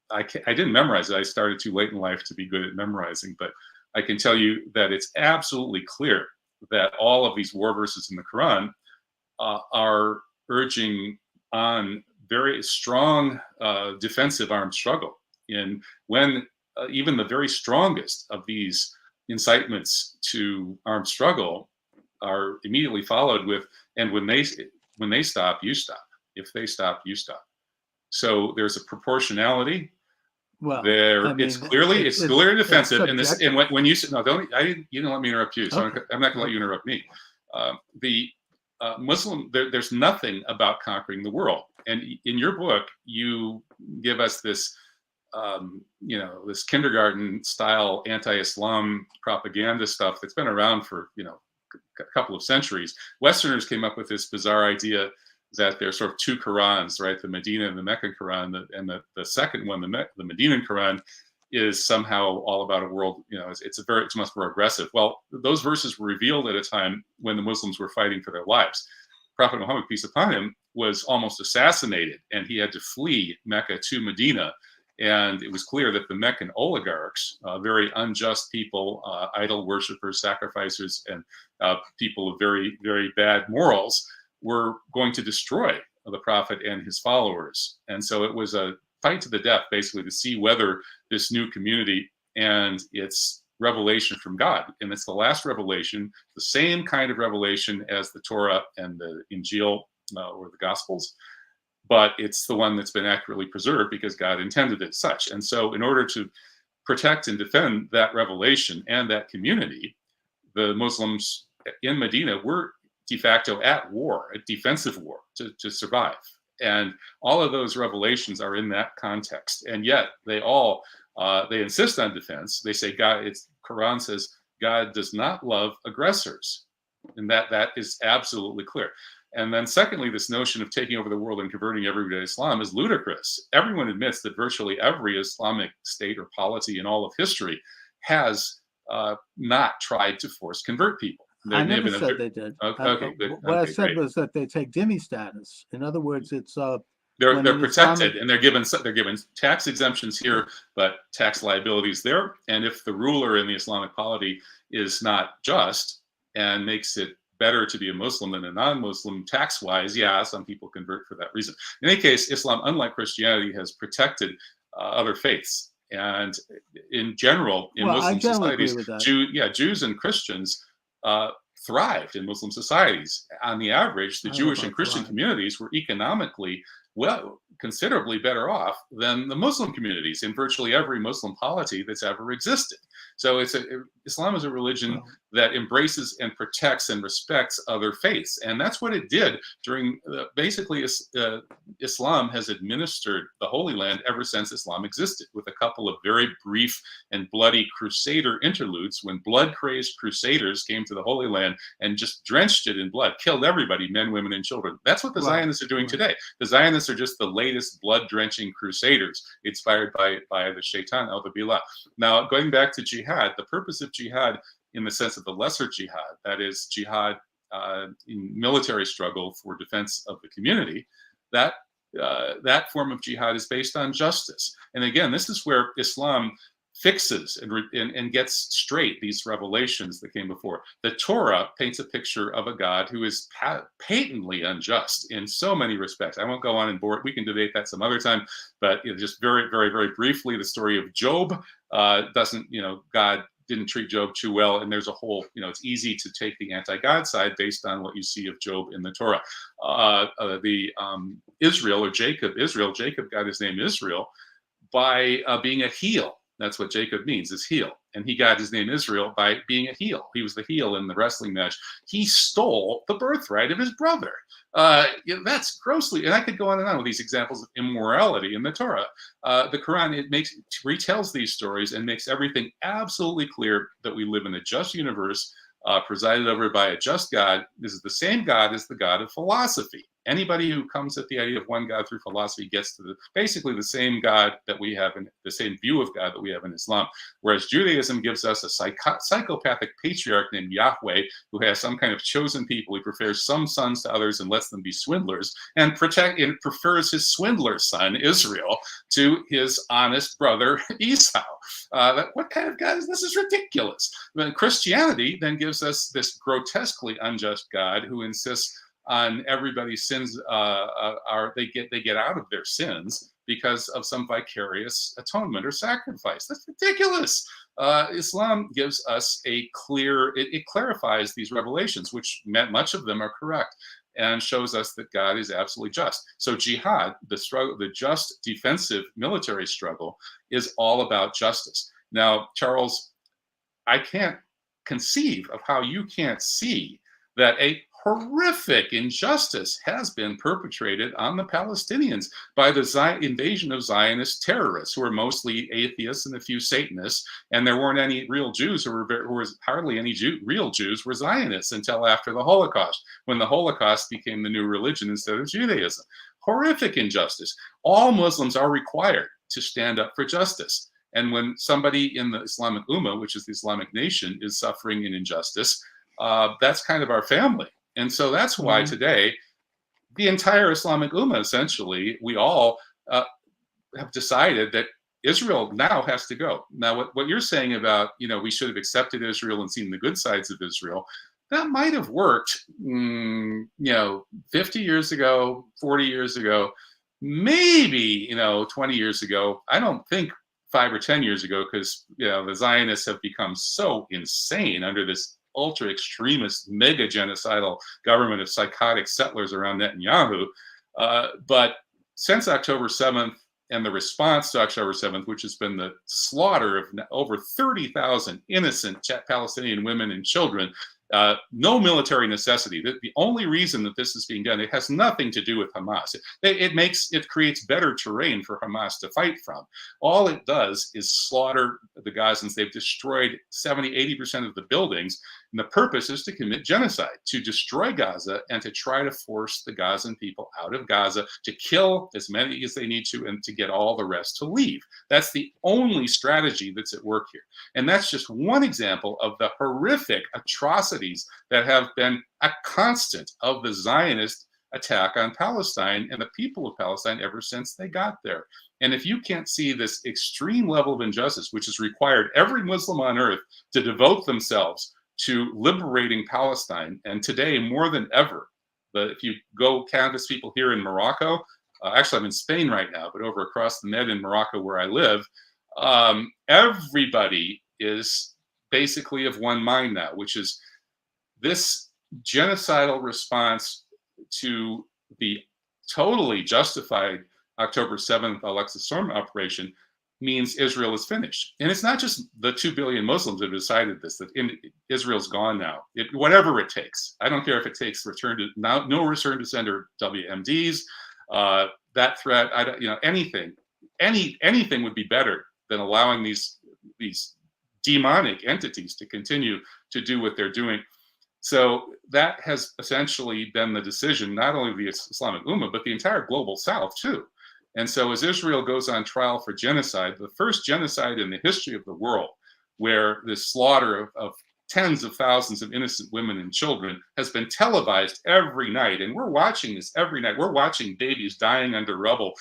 I didn't memorize it. I started too late in life to be good at memorizing, but I can tell you that it's absolutely clear that all of these war verses in the Quran are urging on very strong defensive armed struggle. And when even the very strongest of these incitements to armed struggle are immediately followed with, and when they stop, you stop. If they stop, you stop. So there's a proportionality. Well, it's clearly defensive. And when you said, you don't let me interrupt you. So okay. I'm not going to let you interrupt me. The Muslim, there's nothing about conquering the world. And in your book, you give us this, this kindergarten style anti-Islam propaganda stuff that's been around for, a couple of centuries. Westerners came up with this bizarre idea that there's sort of two Qurans, right? The Medina and the Meccan Quran, and the second one, the Medinan Quran, is somehow all about a world, it's much more aggressive. Well, those verses were revealed at a time when the Muslims were fighting for their lives. Prophet Muhammad, peace upon him, was almost assassinated, and he had to flee Mecca to Medina. And it was clear that the Meccan oligarchs, very unjust people, idol worshippers, sacrificers, and people of very, very bad morals, were going to destroy the prophet and his followers. And so it was a fight to the death, basically, to see whether this new community and its revelation from God, and it's the last revelation, the same kind of revelation as the Torah and the Injil or the Gospels, but it's the one that's been accurately preserved because God intended it such. And so in order to protect and defend that revelation and that community, the Muslims in Medina were de facto at war, at defensive war to survive. And all of those revelations are in that context. And yet they all, they insist on defense. They say Quran says God does not love aggressors. And that is absolutely clear. And then secondly, this notion of taking over the world and converting everybody to Islam is ludicrous. Everyone admits that virtually every Islamic state or polity in all of history has not tried to force convert people. I never said they did. Okay, good. What Okay, I said great. was that they take dhimmi status. In other words, it's they're protected, and they're given tax exemptions here, but tax liabilities there. And if the ruler in the Islamic polity is not just and makes it better to be a Muslim than a non-Muslim tax-wise, yeah, some people convert for that reason. In any case, Islam, unlike Christianity, has protected other faiths. And in general, in Muslim societies, Jews and Christians thrived in Muslim societies. On the average, the Jewish and Christian communities were economically considerably better off than the Muslim communities in virtually every Muslim polity that's ever existed. So Islam is a religion that embraces and protects and respects other faiths. And that's what it did during, basically, Islam has administered the Holy Land ever since Islam existed, with a couple of very brief and bloody crusader interludes when blood-crazed crusaders came to the Holy Land and just drenched it in blood, killed everybody, men, women, and children. That's what the Zionists are doing today. The Zionists are just the latest blood-drenching crusaders inspired by the Shaitan, al-Billah. Now, going back to jihad, the purpose of jihad in the sense of the lesser jihad, that is jihad in military struggle for defense of the community, that form of jihad is based on justice. And again, this is where Islam fixes and gets straight these revelations that came before. The Torah paints a picture of a God who is patently unjust in so many respects. I won't go on and bore it. We can debate that some other time, but just very, very, very briefly, the story of Job God didn't treat Job too well, and there's a whole, it's easy to take the anti-God side based on what you see of Job in the Torah. Jacob got his name Israel by being a heel. That's what Jacob means, is heel. And he got his name Israel by being a heel. He was the heel in the wrestling match. He stole the birthright of his brother. That's grossly, and I could go on and on with these examples of immorality in the Torah. The Quran, retells these stories and makes everything absolutely clear that we live in a just universe presided over by a just God. This is the same God as the God of philosophy. Anybody who comes at the idea of one God through philosophy gets to basically the same God that we have, in the same view of God that we have in Islam. Whereas Judaism gives us a psychopathic patriarch named Yahweh, who has some kind of chosen people. He prefers some sons to others and lets them be swindlers, and prefers his swindler son, Israel, to his honest brother, Esau. What kind of God is this? Is ridiculous. But Christianity then gives us this grotesquely unjust God who insists on everybody's sins they get out of their sins because of some vicarious atonement or sacrifice. That's ridiculous. Islam gives us it clarifies these revelations, which much of them are correct, and shows us that God is absolutely just. So jihad, the just defensive military struggle, is all about justice. Now, Charles, I can't conceive of how you can't see that a horrific injustice has been perpetrated on the Palestinians by the invasion of Zionist terrorists, who are mostly atheists and a few Satanists, and there weren't any real Jews, hardly any real Jews were Zionists until after the Holocaust, when the Holocaust became the new religion instead of Judaism. Horrific injustice. All Muslims are required to stand up for justice. And when somebody in the Islamic Ummah, which is the Islamic nation, is suffering an injustice, that's kind of our family. And so that's why today, the entire Islamic Ummah, essentially, we all have decided that Israel now has to go. Now, what you're saying about, we should have accepted Israel and seen the good sides of Israel, that might have worked, 50 years ago, 40 years ago, maybe, 20 years ago. I don't think 5 or 10 years ago, because, the Zionists have become so insane under this ultra extremist, mega genocidal government of psychotic settlers around Netanyahu. But since October 7th, and the response to October 7th, which has been the slaughter of over 30,000 innocent Palestinian women and children, no military necessity. The only reason that this is being done, it has nothing to do with Hamas. It creates better terrain for Hamas to fight from. All it does is slaughter the Gazans. They've destroyed 70, 80% of the buildings. And the purpose is to commit genocide, to destroy Gaza and to try to force the Gazan people out of Gaza, to kill as many as they need to, and to get all the rest to leave. That's the only strategy that's at work here. And that's just one example of the horrific atrocities that have been a constant of the Zionist attack on Palestine and the people of Palestine ever since they got there. And if you can't see this extreme level of injustice, which has required every Muslim on earth to devote themselves to liberating Palestine, and today more than ever, if you go canvass people here in Morocco, actually I'm in Spain right now, but over across the Med in Morocco where I live, everybody is basically of one mind now, which is this genocidal response to the totally justified October 7th Al-Aqsa Storm operation means Israel is finished. And it's not just the 2 billion Muslims that have decided this, that Israel's gone now. Whatever it takes. I don't care if it takes no return to sender WMDs, that threat, anything would be better than allowing these demonic entities to continue to do what they're doing. So that has essentially been the decision, not only of the Islamic Ummah, but the entire global South too. And so as Israel goes on trial for genocide, the first genocide in the history of the world, where the slaughter of tens of thousands of innocent women and children has been televised every night. And we're watching this every night. We're watching babies dying under rubble.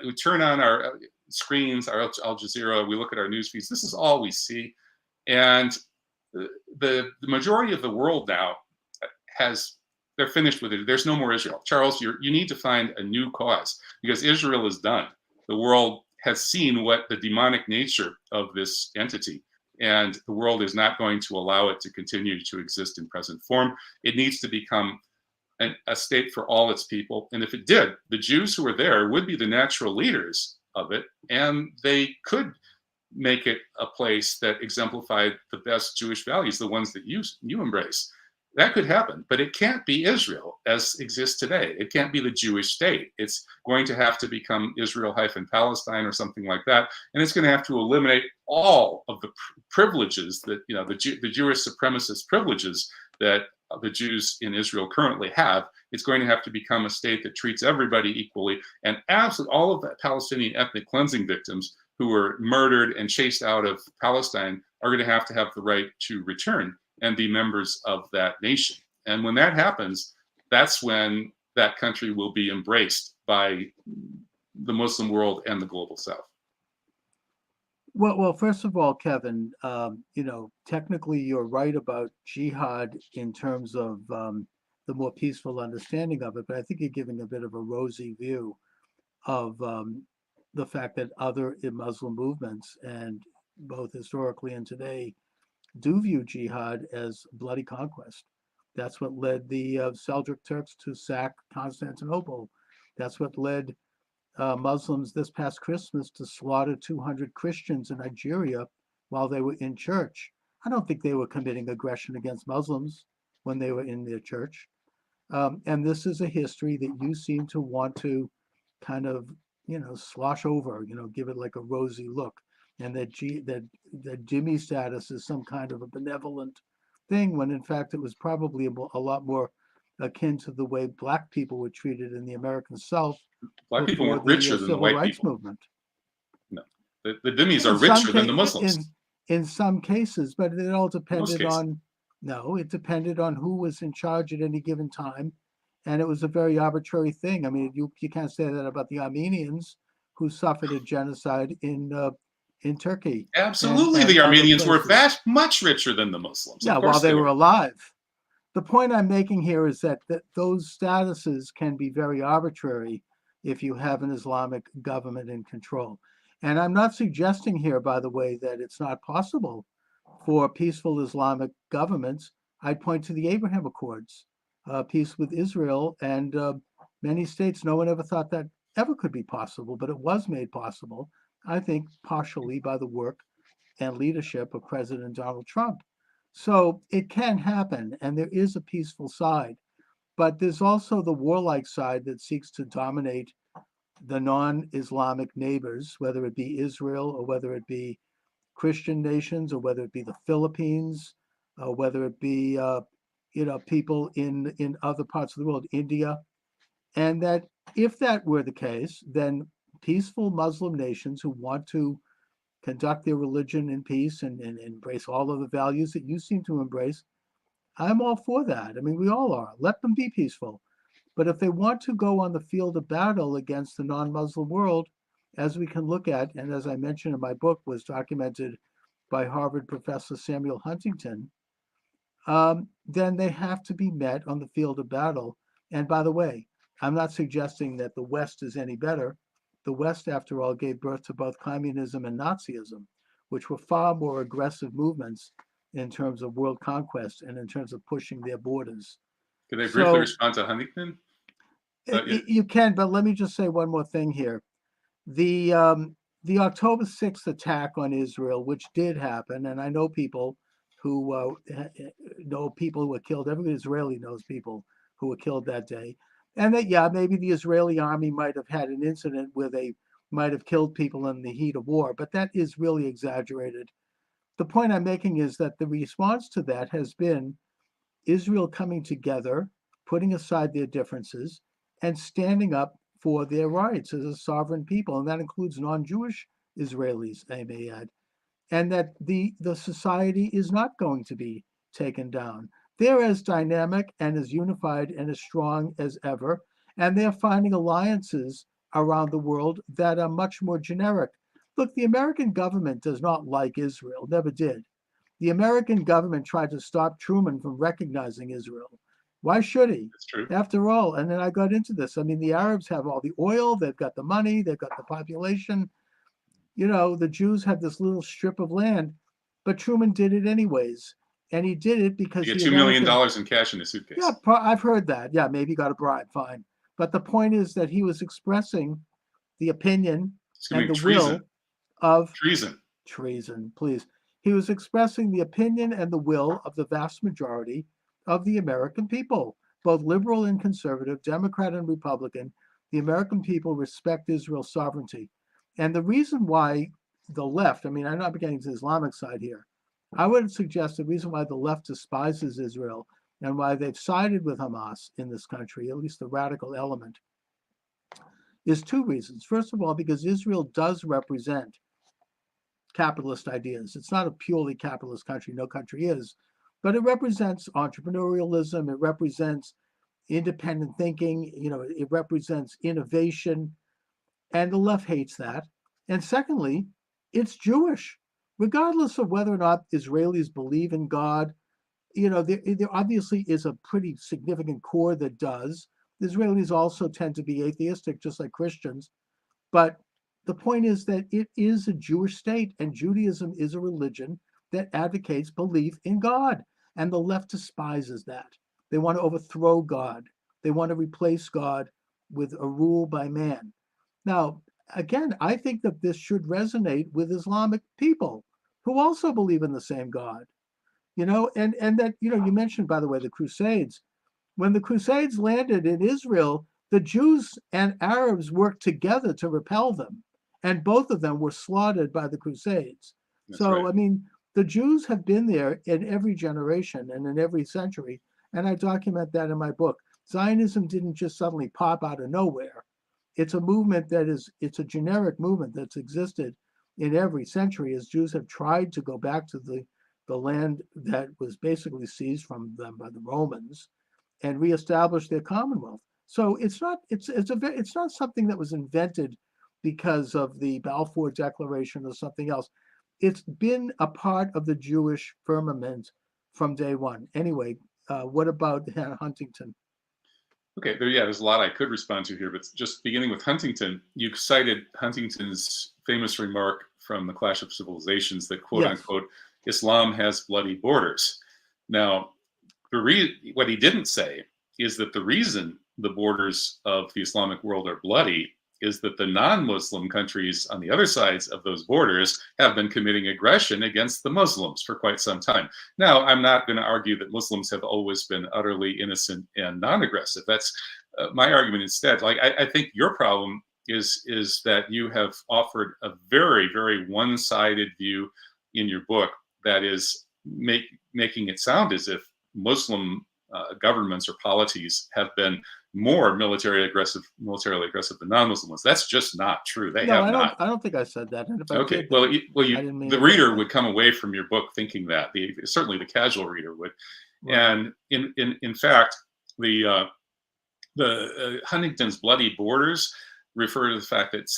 We turn on our screens, our Al Jazeera, we look at our news feeds. This is all we see. And the majority of the world now they're finished with it. There's no more Israel. Charles, you need to find a new cause, because Israel is done. The world has seen what the demonic nature of this entity, and the world is not going to allow it to continue to exist in present form. It needs to become a state for all its people. And if it did, the Jews who are there would be the natural leaders of it, and they could make it a place that exemplified the best Jewish values, the ones that you embrace. That could happen, but it can't be Israel as exists today. It can't be the Jewish state. It's going to have to become Israel-Palestine or something like that, and it's going to have to eliminate all of the privileges that the Jewish supremacist privileges that the Jews in Israel currently have. It's going to have to become a state that treats everybody equally, and absolutely all of the Palestinian ethnic cleansing victims who were murdered and chased out of Palestine are going to have the right to return and be members of that nation. And when that happens, that's when that country will be embraced by the Muslim world and the global South. Well, first of all, Kevin, technically you're right about jihad in terms of the more peaceful understanding of it, but I think you're giving a bit of a rosy view of the fact that other Muslim movements, and both historically and today, do view jihad as bloody conquest. That's what led the Seljuk Turks to sack Constantinople. That's what led Muslims this past Christmas to slaughter 200 Christians in Nigeria while they were in church. I don't think they were committing aggression against Muslims when they were in their church. And this is a history that you seem to want to kind of, slosh over, give it like a rosy look. And that Jimmy status is some kind of a benevolent thing, when in fact it was probably a lot more akin to the way Black people were treated in the American South. Black people were richer than the white rights people. Movement. No, the dhimmis are richer than the Muslims. In some cases, but it all depended on. No, it depended on who was in charge at any given time, and it was a very arbitrary thing. I mean, you can't say that about the Armenians, who suffered a genocide in Turkey Absolutely, and the other Armenians were places. much richer than the Muslims. Of Yeah, while course they they were were. alive. The point I'm making here is that those statuses can be very arbitrary if you have an Islamic government in control. And I'm not suggesting here, by the way, that it's not possible for peaceful Islamic governments. I'd point to the Abraham Accords, peace with Israel, and many states. No one ever thought that ever could be possible, but it was made possible, I think, partially by the work and leadership of President Donald Trump. So it can happen, and there is a peaceful side, but there's also the warlike side that seeks to dominate the non-Islamic neighbors, whether it be Israel or whether it be Christian nations or whether it be the Philippines, or whether it be people in other parts of the world, India, and that if that were the case, then peaceful Muslim nations who want to conduct their religion in peace and embrace all of the values that you seem to embrace, I'm all for that. I mean, we all are. Let them be peaceful. But if they want to go on the field of battle against the non-Muslim world, as we can look at, and as I mentioned in my book, was documented by Harvard professor Samuel Huntington, then they have to be met on the field of battle. And by the way, I'm not suggesting that the West is any better. The West, after all, gave birth to both communism and Nazism, which were far more aggressive movements in terms of world conquest and in terms of pushing their borders. Can I briefly So respond to Huntington? Yeah. you can, but let me just say one more thing here. The um, the October 6th attack on Israel, which did happen, and I know people who know people who were killed. Every Israeli knows people who were killed that day, and that yeah, maybe the Israeli army might have had an incident where they might have killed people in the heat of war, but that is really exaggerated. The point I'm making is that the response to that has been Israel coming together, putting aside their differences, and standing up for their rights as a sovereign people. And that includes non Jewish Israelis, I may add. And that the society is not going to be taken down. They're as dynamic and as unified and as strong as ever. And they're finding alliances around the world that are much more generic. Look, the American government does not like Israel, never did. The American government tried to stop Truman from recognizing Israel. Why should he? That's true. After all, and then I got into this. I mean, the Arabs have all the oil, they've got the money, they've got the population. The Jews have this little strip of land, but Truman did it anyways. And he did it because You get the $2 million American, in cash in a suitcase. yeah, I've heard that. Yeah, maybe he got a bribe, fine. But the point is that he was expressing the opinion It's and committing the treason. will of Treason. treason, please. He was expressing the opinion and the will of the vast majority of the American people, both liberal and conservative, Democrat and Republican. The American people respect Israel's sovereignty. And the reason why the left, I mean, I'm not getting to the Islamic side here. I would suggest the reason why the left despises Israel and why they've sided with Hamas in this country, at least the radical element, is two reasons. First of all, because Israel does represent capitalist ideas. It's not a purely capitalist country, no country is, but it represents entrepreneurialism, it represents independent thinking, it represents innovation, and the left hates that. And secondly, it's Jewish. Regardless of whether or not Israelis believe in God, there obviously is a pretty significant core that does. The Israelis also tend to be atheistic, just like Christians, but the point is that it is a Jewish state, and Judaism is a religion that advocates belief in God. And the left despises that. They want to overthrow God, they want to replace God with a rule by man. Now, again, I think that this should resonate with Islamic people who also believe in the same God. And that, you mentioned, by the way, the Crusades. When the Crusades landed in Israel, the Jews and Arabs worked together to repel them, and both of them were slaughtered by the Crusades. That's So, right. I mean, the Jews have been there in every generation and in every century, and I document that in my book. Zionism didn't just suddenly pop out of nowhere. It's a movement it's a generic movement that's existed in every century as Jews have tried to go back to the land that was basically seized from them by the Romans and reestablish their commonwealth. So it's not something that was invented because of the Balfour Declaration or something else. It's been a part of the Jewish firmament from day one. Anyway, what about Huntington? Okay, there's a lot I could respond to here, but just beginning with Huntington, you cited Huntington's famous remark from the Clash of Civilizations that quote Yes. unquote Islam has bloody borders. Now, what he didn't say is that the reason the borders of the Islamic world are bloody is that the non-Muslim countries on the other sides of those borders have been committing aggression against the Muslims for quite some time. Now, I'm not going to argue that Muslims have always been utterly innocent and non-aggressive. That's my argument instead. Like, I think your problem is that you have offered a very, very one-sided view in your book that is making it sound as if Muslim governments or polities have been more militarily aggressive than non-Muslim ones. That's just not true. They have not. I don't think I said that. And if Okay. I did, Well, I didn't mean the it reader that way. would come away from your book thinking that. Certainly, the casual reader would. Right. And in fact, the Huntington's bloody borders refer to the fact that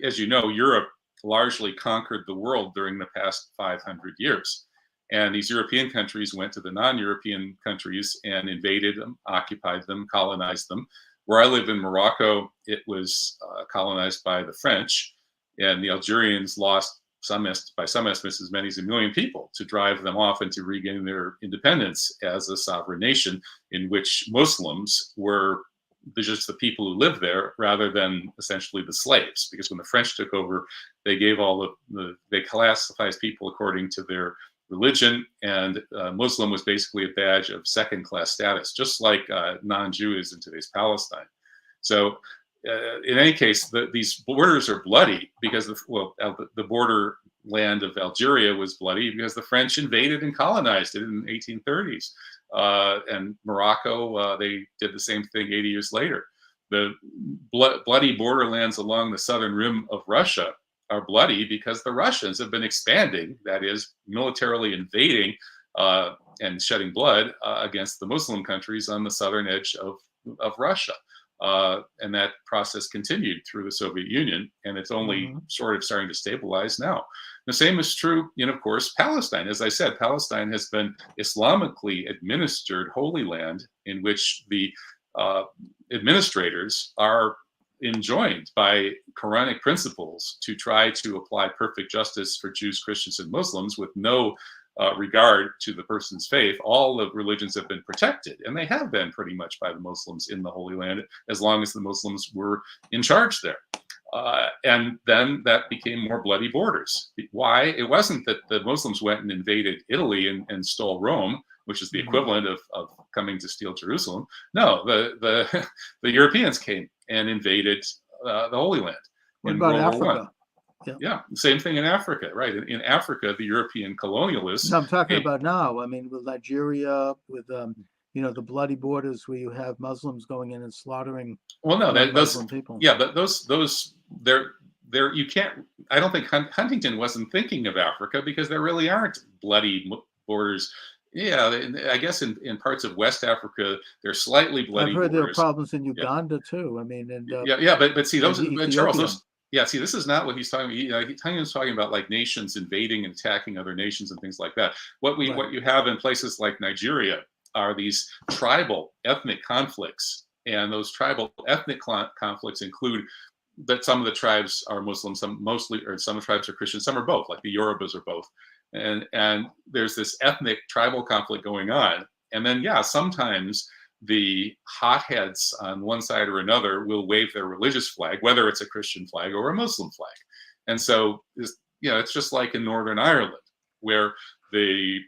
as you know, Europe largely conquered the world during the past 500 years. And these European countries went to the non-European countries and invaded them, occupied them, colonized them. Where I live in Morocco, it was colonized by the French, and the Algerians lost, by some estimates, as many as 1 million people to drive them off and to regain their independence as a sovereign nation in which Muslims were just the people who lived there rather than essentially the slaves. Because when the French took over, they gave they classified people according to their religion, and Muslim was basically a badge of second-class status, just like non-Jew is in today's Palestine. So in any case, these borders are bloody because the border land of Algeria was bloody because the French invaded and colonized it in the 1830s. And Morocco, they did the same thing 80 years later. The bloody borderlands along the southern rim of Russia are bloody because the Russians have been expanding, that is, militarily invading and shedding blood against the Muslim countries on the southern edge of Russia. And that process continued through the Soviet Union, and it's only sort of starting to stabilize now. The same is true in, of course, Palestine. As I said, Palestine has been Islamically administered Holy Land in which the administrators are enjoined by Quranic principles to try to apply perfect justice for Jews, Christians, and Muslims with no regard to the person's faith. All the religions have been protected, and they have been pretty much by the Muslims in the Holy Land as long as the Muslims were in charge there. And then that became more bloody borders. Why? It wasn't that the Muslims went and invaded Italy and stole Rome, which is the equivalent of coming to steal Jerusalem. No, the Europeans came and invaded the Holy Land. What about World War Africa? Yeah, same thing in Africa, right? In Africa, the European colonialists. No, I'm talking about now. I mean, with Nigeria, with the bloody borders where you have Muslims going in and slaughtering. Well, no, Muslim people. Yeah, but those there you can't. I don't think Huntington wasn't thinking of Africa because there really aren't bloody borders. Yeah, I guess in parts of West Africa, they're slightly bloody. I've heard borders. there are problems in Uganda too. I mean, and but see those, Charles, see, this is not what he's talking about. He's talking about like nations invading and attacking other nations and things like that. What you have in places like Nigeria are these tribal ethnic conflicts, and those tribal ethnic conflicts include that some of the tribes are Muslim, some tribes are Christian, some are both, like the Yorubas are both. And there's this ethnic tribal conflict going on. And then, sometimes the hotheads on one side or another will wave their religious flag, whether it's a Christian flag or a Muslim flag. And so, it's just like in Northern Ireland, where the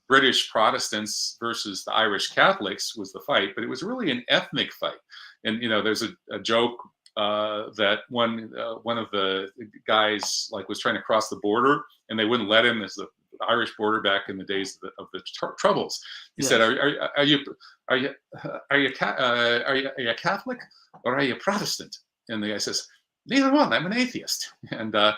British Protestants versus the Irish Catholics was the fight, but it was really an ethnic fight. And, there's a joke that one of the guys was trying to cross the border and they wouldn't let him. There's the Irish border back in the days of the Troubles. He said, "Are you a Catholic or are you a Protestant?" And the guy says, "Neither one. I'm an atheist." And they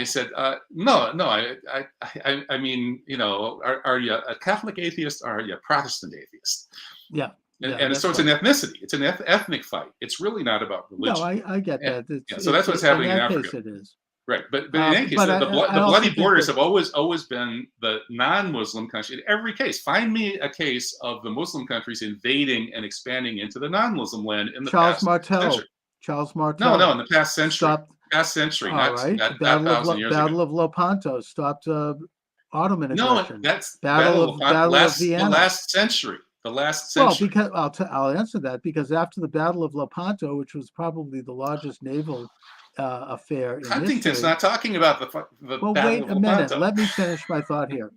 said, "No. I mean, are you a Catholic atheist or are you a Protestant atheist?" Yeah. Yeah, And that's so it's an right. ethnicity. It's an ethnic fight. It's really not about No, religion. I get And, that. yeah, so that's what's In happening in that Africa. case it is. Right, but in any case, But I the bloody also think borders that have always been the non-Muslim country. In every case, find me a case of the Muslim countries invading and expanding into the non-Muslim land in the Charles past century. Martel, Charles No, Martel in the past century, stopped. All not right, not 1,000 years ago. Battle of Lepanto stopped Ottoman No, aggression. that's Battle of the Vienna. last century, the last Well, century. because I'll answer that, because after the Battle of Lepanto, which was probably the largest naval affair in Huntington's history. not talking about the Well, Battle wait of a minute. Lepanto. Let me finish my thought here.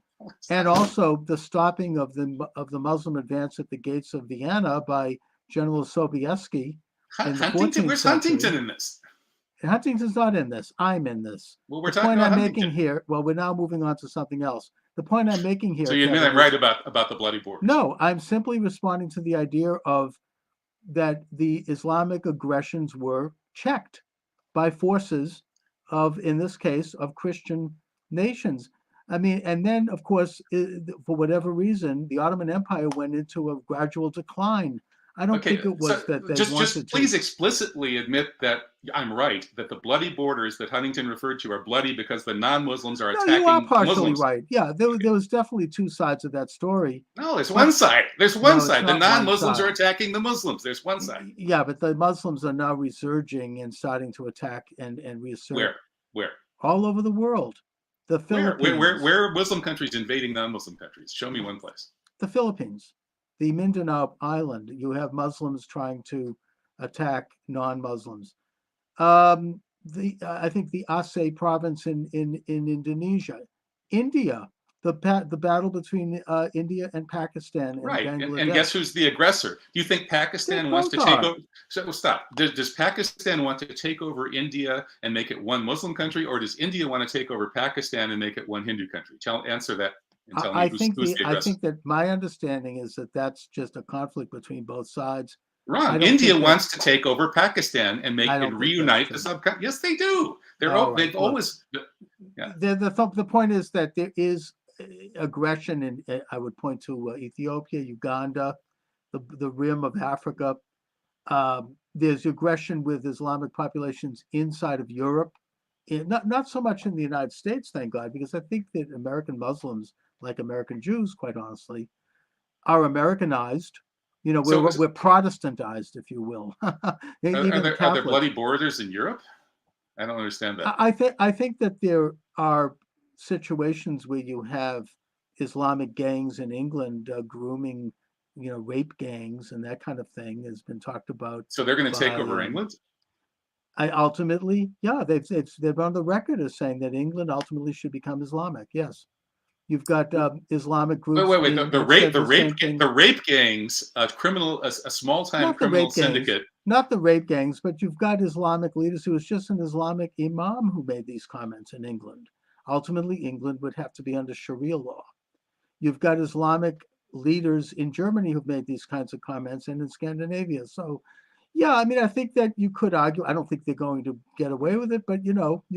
And also the stopping of the Muslim advance at the gates of Vienna by General Sobieski in the Huntington, 14th where's Huntington century. in this? Huntington's not in this. I'm in this. Well, we're The talking point about I'm Huntington. making here, well, we're now moving on to something else. The point I'm making So here, you admit Kevin, I'm right is about the bloody borders. no, I'm simply responding to the idea of that the Islamic aggressions were checked by forces of, in this case, of Christian nations. I mean, and then, of course, for whatever reason, the Ottoman Empire went into a gradual decline. I don't Okay, think it so was that they just wanted to. please explicitly admit that I'm right, that the bloody borders that Huntington referred to are bloody because the non-Muslims are No, you are attacking the partially Muslims. right. Yeah, there was definitely two sides of that story. No, there's But one side. There's one no, it's side. The not one non-Muslims are side. attacking the Muslims. There's one side. Yeah, but the Muslims are now resurging and starting to attack and reassert Where? Where? all over the world. The Philippines, Where are Muslim countries invading non-Muslim countries? Show me one place. the Philippines, the Mindanao Island. You have Muslims trying to attack non-Muslims. I think the Aceh province in Indonesia, India, the battle between India and Pakistan and Right, and guess Bangladesh. who's the aggressor? Do you think They Pakistan wants both to take are. over? So stop. Does Pakistan want to take over India and make it one Muslim country, or does India want to take over Pakistan and make it one Hindu country? Answer that and tell me who's the I aggressor. think that my understanding is that that's just a conflict between both sides. I Wrong. don't India think that. wants to take over Pakistan and I don't think that's reunite the true. subcontinent. Yes, they do. All They've right, look. always. Yeah. The point is that there is aggression, and I would point to Ethiopia, Uganda, the rim of Africa. There's aggression with Islamic populations inside of Europe, not so much in the United States, thank God, because I think that American Muslims, like American Jews, quite honestly, are Americanized. You know, So we're Protestantized, if you will. Even are there Catholics. bloody borders in Europe? I don't understand that. I think that there are situations where you have Islamic gangs in England grooming, rape gangs and that kind of thing has been talked about So they're going to take by. over England? I ultimately, yeah, they've on the record as saying that England ultimately should become Islamic. Yes, you've got Islamic groups Wait. that said the same thing. The rape gangs, a small time Not the criminal rape gangs, syndicate. not the rape gangs, but you've got Islamic leaders who was just an Islamic imam who made these comments in England. Ultimately, England would have to be under Sharia law. You've got Islamic leaders in Germany who've made these kinds of comments and in Scandinavia. So, yeah, I mean, I think that you could argue, I don't think they're going to get away with it, but, you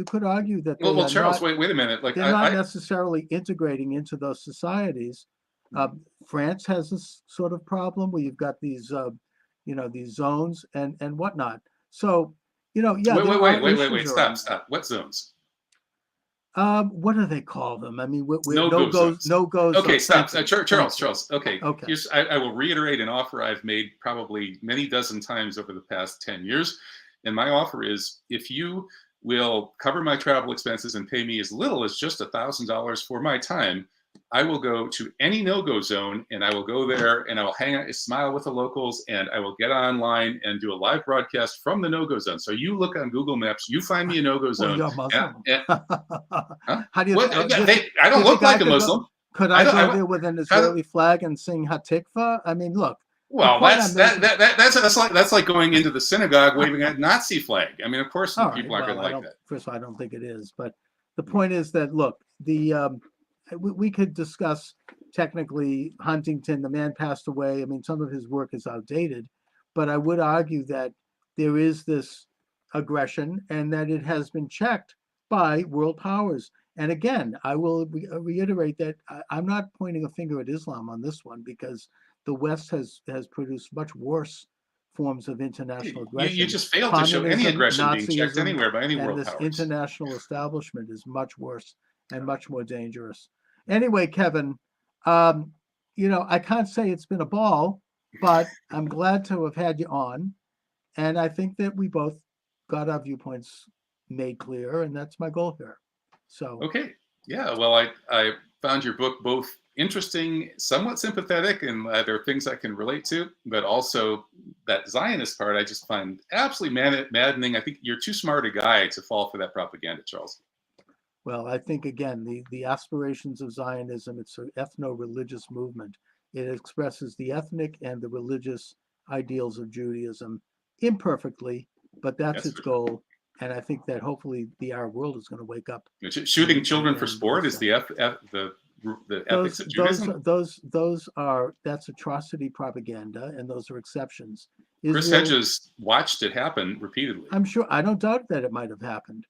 could argue that Well, Charles, wait a minute. Like they're not necessarily integrating into those societies. France has this sort of problem where you've got these, these zones and whatnot. So, yeah, wait. Stop. What zones? What do they call them? I mean, No-go zones. No goes. Okay, stop. Charles. Okay. Okay. I will reiterate an offer I've made probably many dozen times over the past 10 years. And my offer is if you will cover my travel expenses and pay me as little as just $1,000 for my time, I will go to any no-go zone and I will go there and I will hang out, smile with the locals, and I will get online and do a live broadcast from the no-go zone. So you look on Google Maps, you find me a no-go zone. Well, you're Muslim. Huh? How do you? I don't look like a Muslim. Could I go there with an Israeli flag and sing Hatikva? I mean, look. Well, that's like going into the synagogue waving a Nazi flag. I mean, of course, people aren't going to like that. First of all, I don't think it is. But the point is that look, we could discuss technically Huntington. The man passed away. I mean, some of his work is outdated, but I would argue that there is this aggression and that it has been checked by world powers. And again, I will reiterate that I'm not pointing a finger at Islam on this one because the West has produced much worse forms of international You aggression. just failed to show any Communism, aggression being checked Nazism, anywhere by any and world this powers. international establishment is much worse and much more dangerous. Anyway, Kevin, um, I can't say it's been a ball, but I'm glad to have had you on. And I think that we both got our viewpoints made clear, and that's my goal here. So, Okay. Yeah. Well, I found your book both interesting, somewhat sympathetic, and there are things I can relate to, but also that Zionist part I just find absolutely maddening. I think you're too smart a guy to fall for that propaganda, Charles. well, I think again, the aspirations of Zionism, it's an ethno-religious movement. It expresses the ethnic and the religious ideals of Judaism imperfectly, but that's its For sure. goal. And I think that hopefully the Arab world is going to wake up. Shooting children for sport is embrace the ethics of Judaism. that's atrocity propaganda, and those are exceptions. Chris Israel, Hedges watched it happen repeatedly. I'm sure, I don't doubt that it might have happened.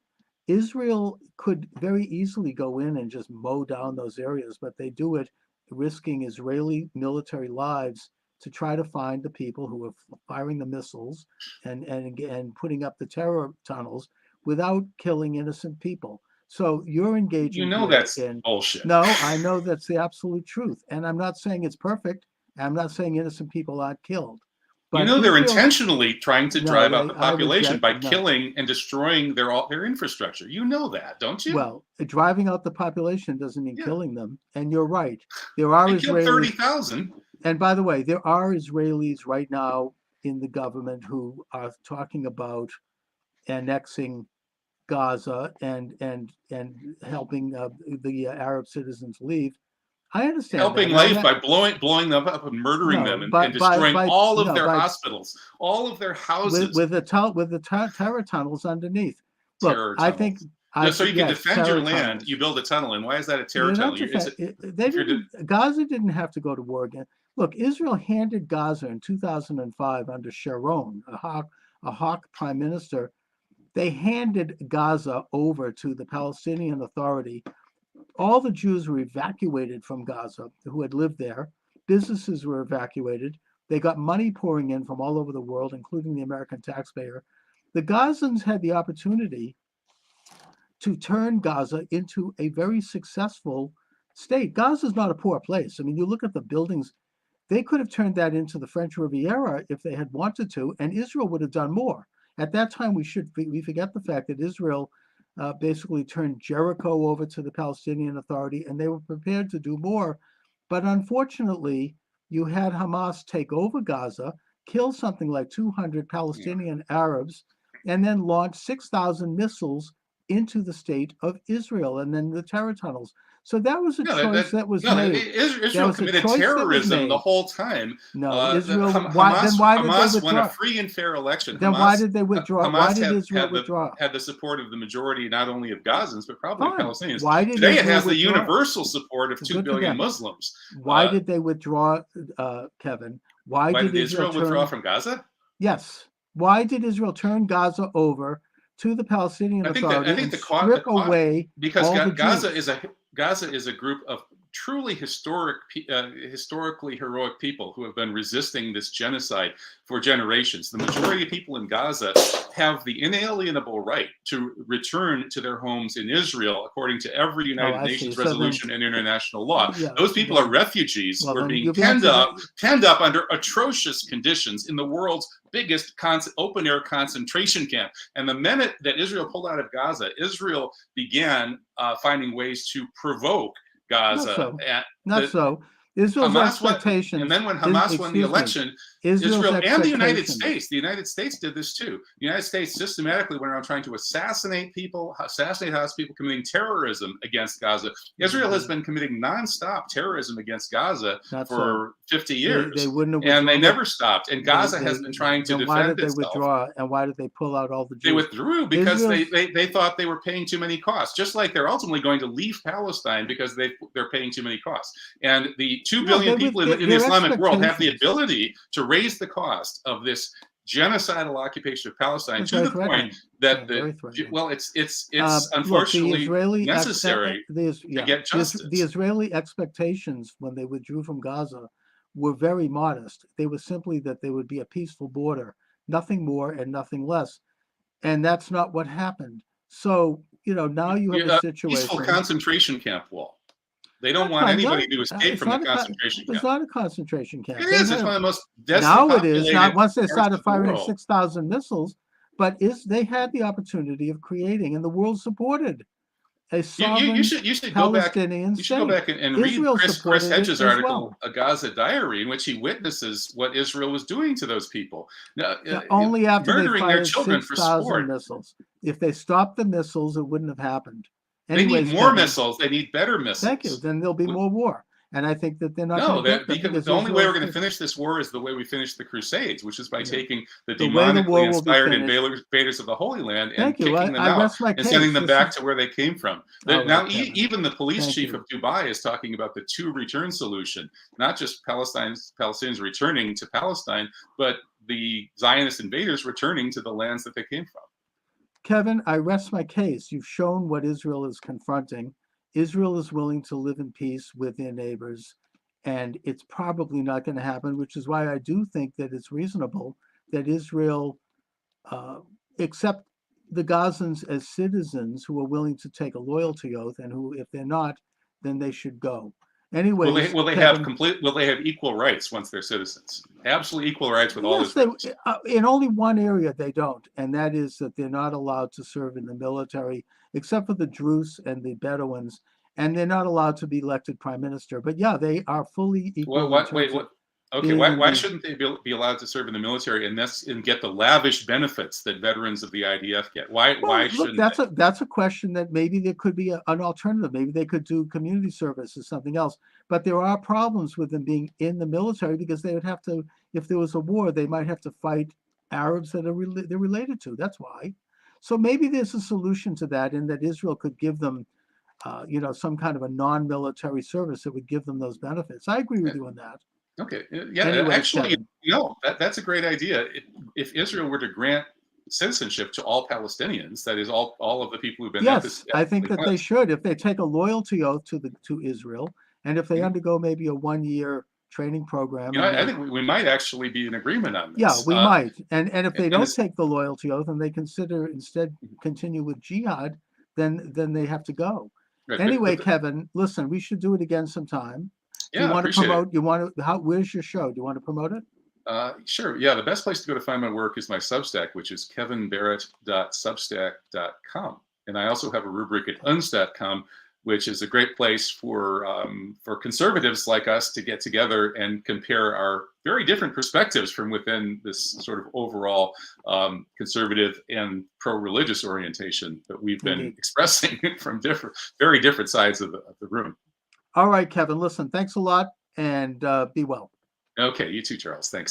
Israel could very easily go in and just mow down those areas, but they do it risking Israeli military lives to try to find the people who are firing the missiles and putting up the terror tunnels without killing innocent people. So you're engaging That's in bullshit. No, I know that's the absolute truth. And I'm not saying it's perfect. I'm not saying innocent people aren't killed. But they're intentionally trying to drive out the population by no. killing and destroying their infrastructure. You know that, don't you? Well, driving out the population doesn't mean killing them. And you're right. There are They Israelis. killed 30,000. And by the way, there are Israelis right now in the government who are talking about annexing Gaza and helping the Arab citizens leave. I understand helping that. life by blowing them up and murdering them and destroying all of their hospitals, all of their houses with the terror tunnels underneath. Look, I think so you can defend your land. Tunnels. You build a tunnel, and why is that a terror tunnel? Gaza didn't have to go to war again. Look, Israel handed Gaza in 2005 under Sharon, a hawk prime minister. They handed Gaza over to the Palestinian Authority. All the Jews were evacuated from Gaza who had lived there. Businesses were evacuated. They got money pouring in from all over the world, including the American taxpayer. The Gazans had the opportunity to turn Gaza into a very successful state. Gaza is not a poor place. I mean, you look at the buildings, they could have turned that into the French Riviera if they had wanted to, and Israel would have done more. At that time, we forget the fact that Israel basically turned Jericho over to the Palestinian Authority, and they were prepared to do more. But unfortunately, you had Hamas take over Gaza, kill something like 200 Palestinian Arabs, and then launch 6,000 missiles into the state of Israel, and then the terror tunnels. So that was a choice that was made. Israel committed terrorism the whole time. No, Israel. Hamas won a free and fair election. Then why did they withdraw? Why did Israel withdraw? Had the support of the majority, not only of Gazans, but probably of Palestinians. Why did Today it has the universal support of 2 billion Muslims. Why did they wdraw, Kevin? Why did Israel withdraw from Gaza? Yes. Why did Israel turn Gaza over to the Palestinian Authority and strip away because Gaza is a group of truly historically heroic people who have been resisting this genocide for generations. The majority of people in Gaza have the inalienable right to return to their homes in Israel, according to every United Nations resolution and international law. Those people are refugees who are being penned up under atrocious conditions in the world's biggest open-air concentration camp. And the minute that Israel pulled out of Gaza, Israel began finding ways to provoke Gaza. Not so. Israel's expectations. And then when Hamas won the election, Israel and the United States did this too. The United States systematically went around trying to assassinate house people, committing terrorism against Gaza. Israel has been committing nonstop terrorism against Gaza for 50 years. They never stopped. And Gaza has been trying to defend itself. Why did they withdraw? And why did they pull out all the Jews? They withdrew because they thought they were paying too many costs, just like they're ultimately going to leave Palestine because they're paying too many costs. And the 2 billion people in the Islamic world have the ability to raise the cost of this genocidal occupation of Palestine to the point that it's unfortunately necessary to get justice. The Israeli expectations when they withdrew from Gaza were very modest. They were simply that there would be a peaceful border, nothing more and nothing less. And that's not what happened. So, now you have a Peaceful situation. concentration camp wall. They don't Not want con- anybody not- to escape it's from the not a concentration it's camp. not a concentration camp. It They is. It's had one of the most Now densely it is not populated once they parts started of the firing world. 6,000 missiles, but they had the opportunity of creating, and the world supported a sovereign You should go back. Palestinian You should go state. back and read Israel Chris supported it Hedges' as article, well. A Gaza Diary, in which he witnesses what Israel was doing to those people. Now, Only after they murdering their fired children for 6,000 sport. missiles. If they stopped the missiles, it wouldn't have happened. They need Anyways, more Kevin, missiles. They need better missiles. thank you. Then there'll be more war. And I think that they're not No, going to get them because because the only way we're Israel going to finish this war is the way we finished the Crusades, which is by taking the The way the war demonically will be inspired finished. invaders of the Holy Land and Thank you. kicking them I out rest my and case. sending them This back is- to where they came from. All right, Now, Kevin. even the police Thank chief you. of Dubai is talking about the two return solution, not just Palestinians returning to Palestine, but the Zionist invaders returning to the lands that they came from. Kevin, I rest my case. You've shown what Israel is confronting. Israel is willing to live in peace with their neighbors, and it's probably not going to happen, which is why I do think that it's reasonable that Israel accept the Gazans as citizens who are willing to take a loyalty oath, and who, if they're not, then they should go. Anyways, Will they Kevin, have equal rights once they're citizens? Absolutely equal rights with all yes, Israelis. in only one area they don't, and that is that they're not allowed to serve in the military, except for the Druze and the Bedouins, and they're not allowed to be elected prime minister. But yeah, they are fully equal. Okay, why shouldn't they be allowed to serve in the military and get the lavish benefits that veterans of the IDF get? Why shouldn't they? That's a question that maybe there could be an alternative. Maybe they could do community service or something else. But there are problems with them being in the military, because they would have to, if there was a war, they might have to fight Arabs that they're related to. That's why. So maybe there's a solution to that, in that Israel could give them, some kind of a non-military service that would give them those benefits. I agree with you on that. Okay, yeah, Anyways, actually, Kevin. that's a great idea. If Israel were to grant citizenship to all Palestinians, that is all of the people who've been Yes, I think that they should, if they take a loyalty oath to Israel, and if they undergo maybe a 1-year training program. I think we might actually be in agreement on this. Yeah, we might. And if they don't this- take the loyalty oath and they consider instead continue with jihad, then they have to go. Right, Anyway, but Kevin, listen, we should do it again sometime. Do yeah, you want to appreciate promote? Where's your show? Do you want to promote it? Sure. Yeah, the best place to go to find my work is my Substack, which is kevinbarrett.substack.com. And I also have a rubric at uns.com, which is a great place for conservatives like us to get together and compare our very different perspectives from within this sort of overall conservative and pro-religious orientation that we've been expressing from very different sides of the room. All right, Kevin, listen, thanks a lot, and be well. Okay, you too, Charles. Thanks.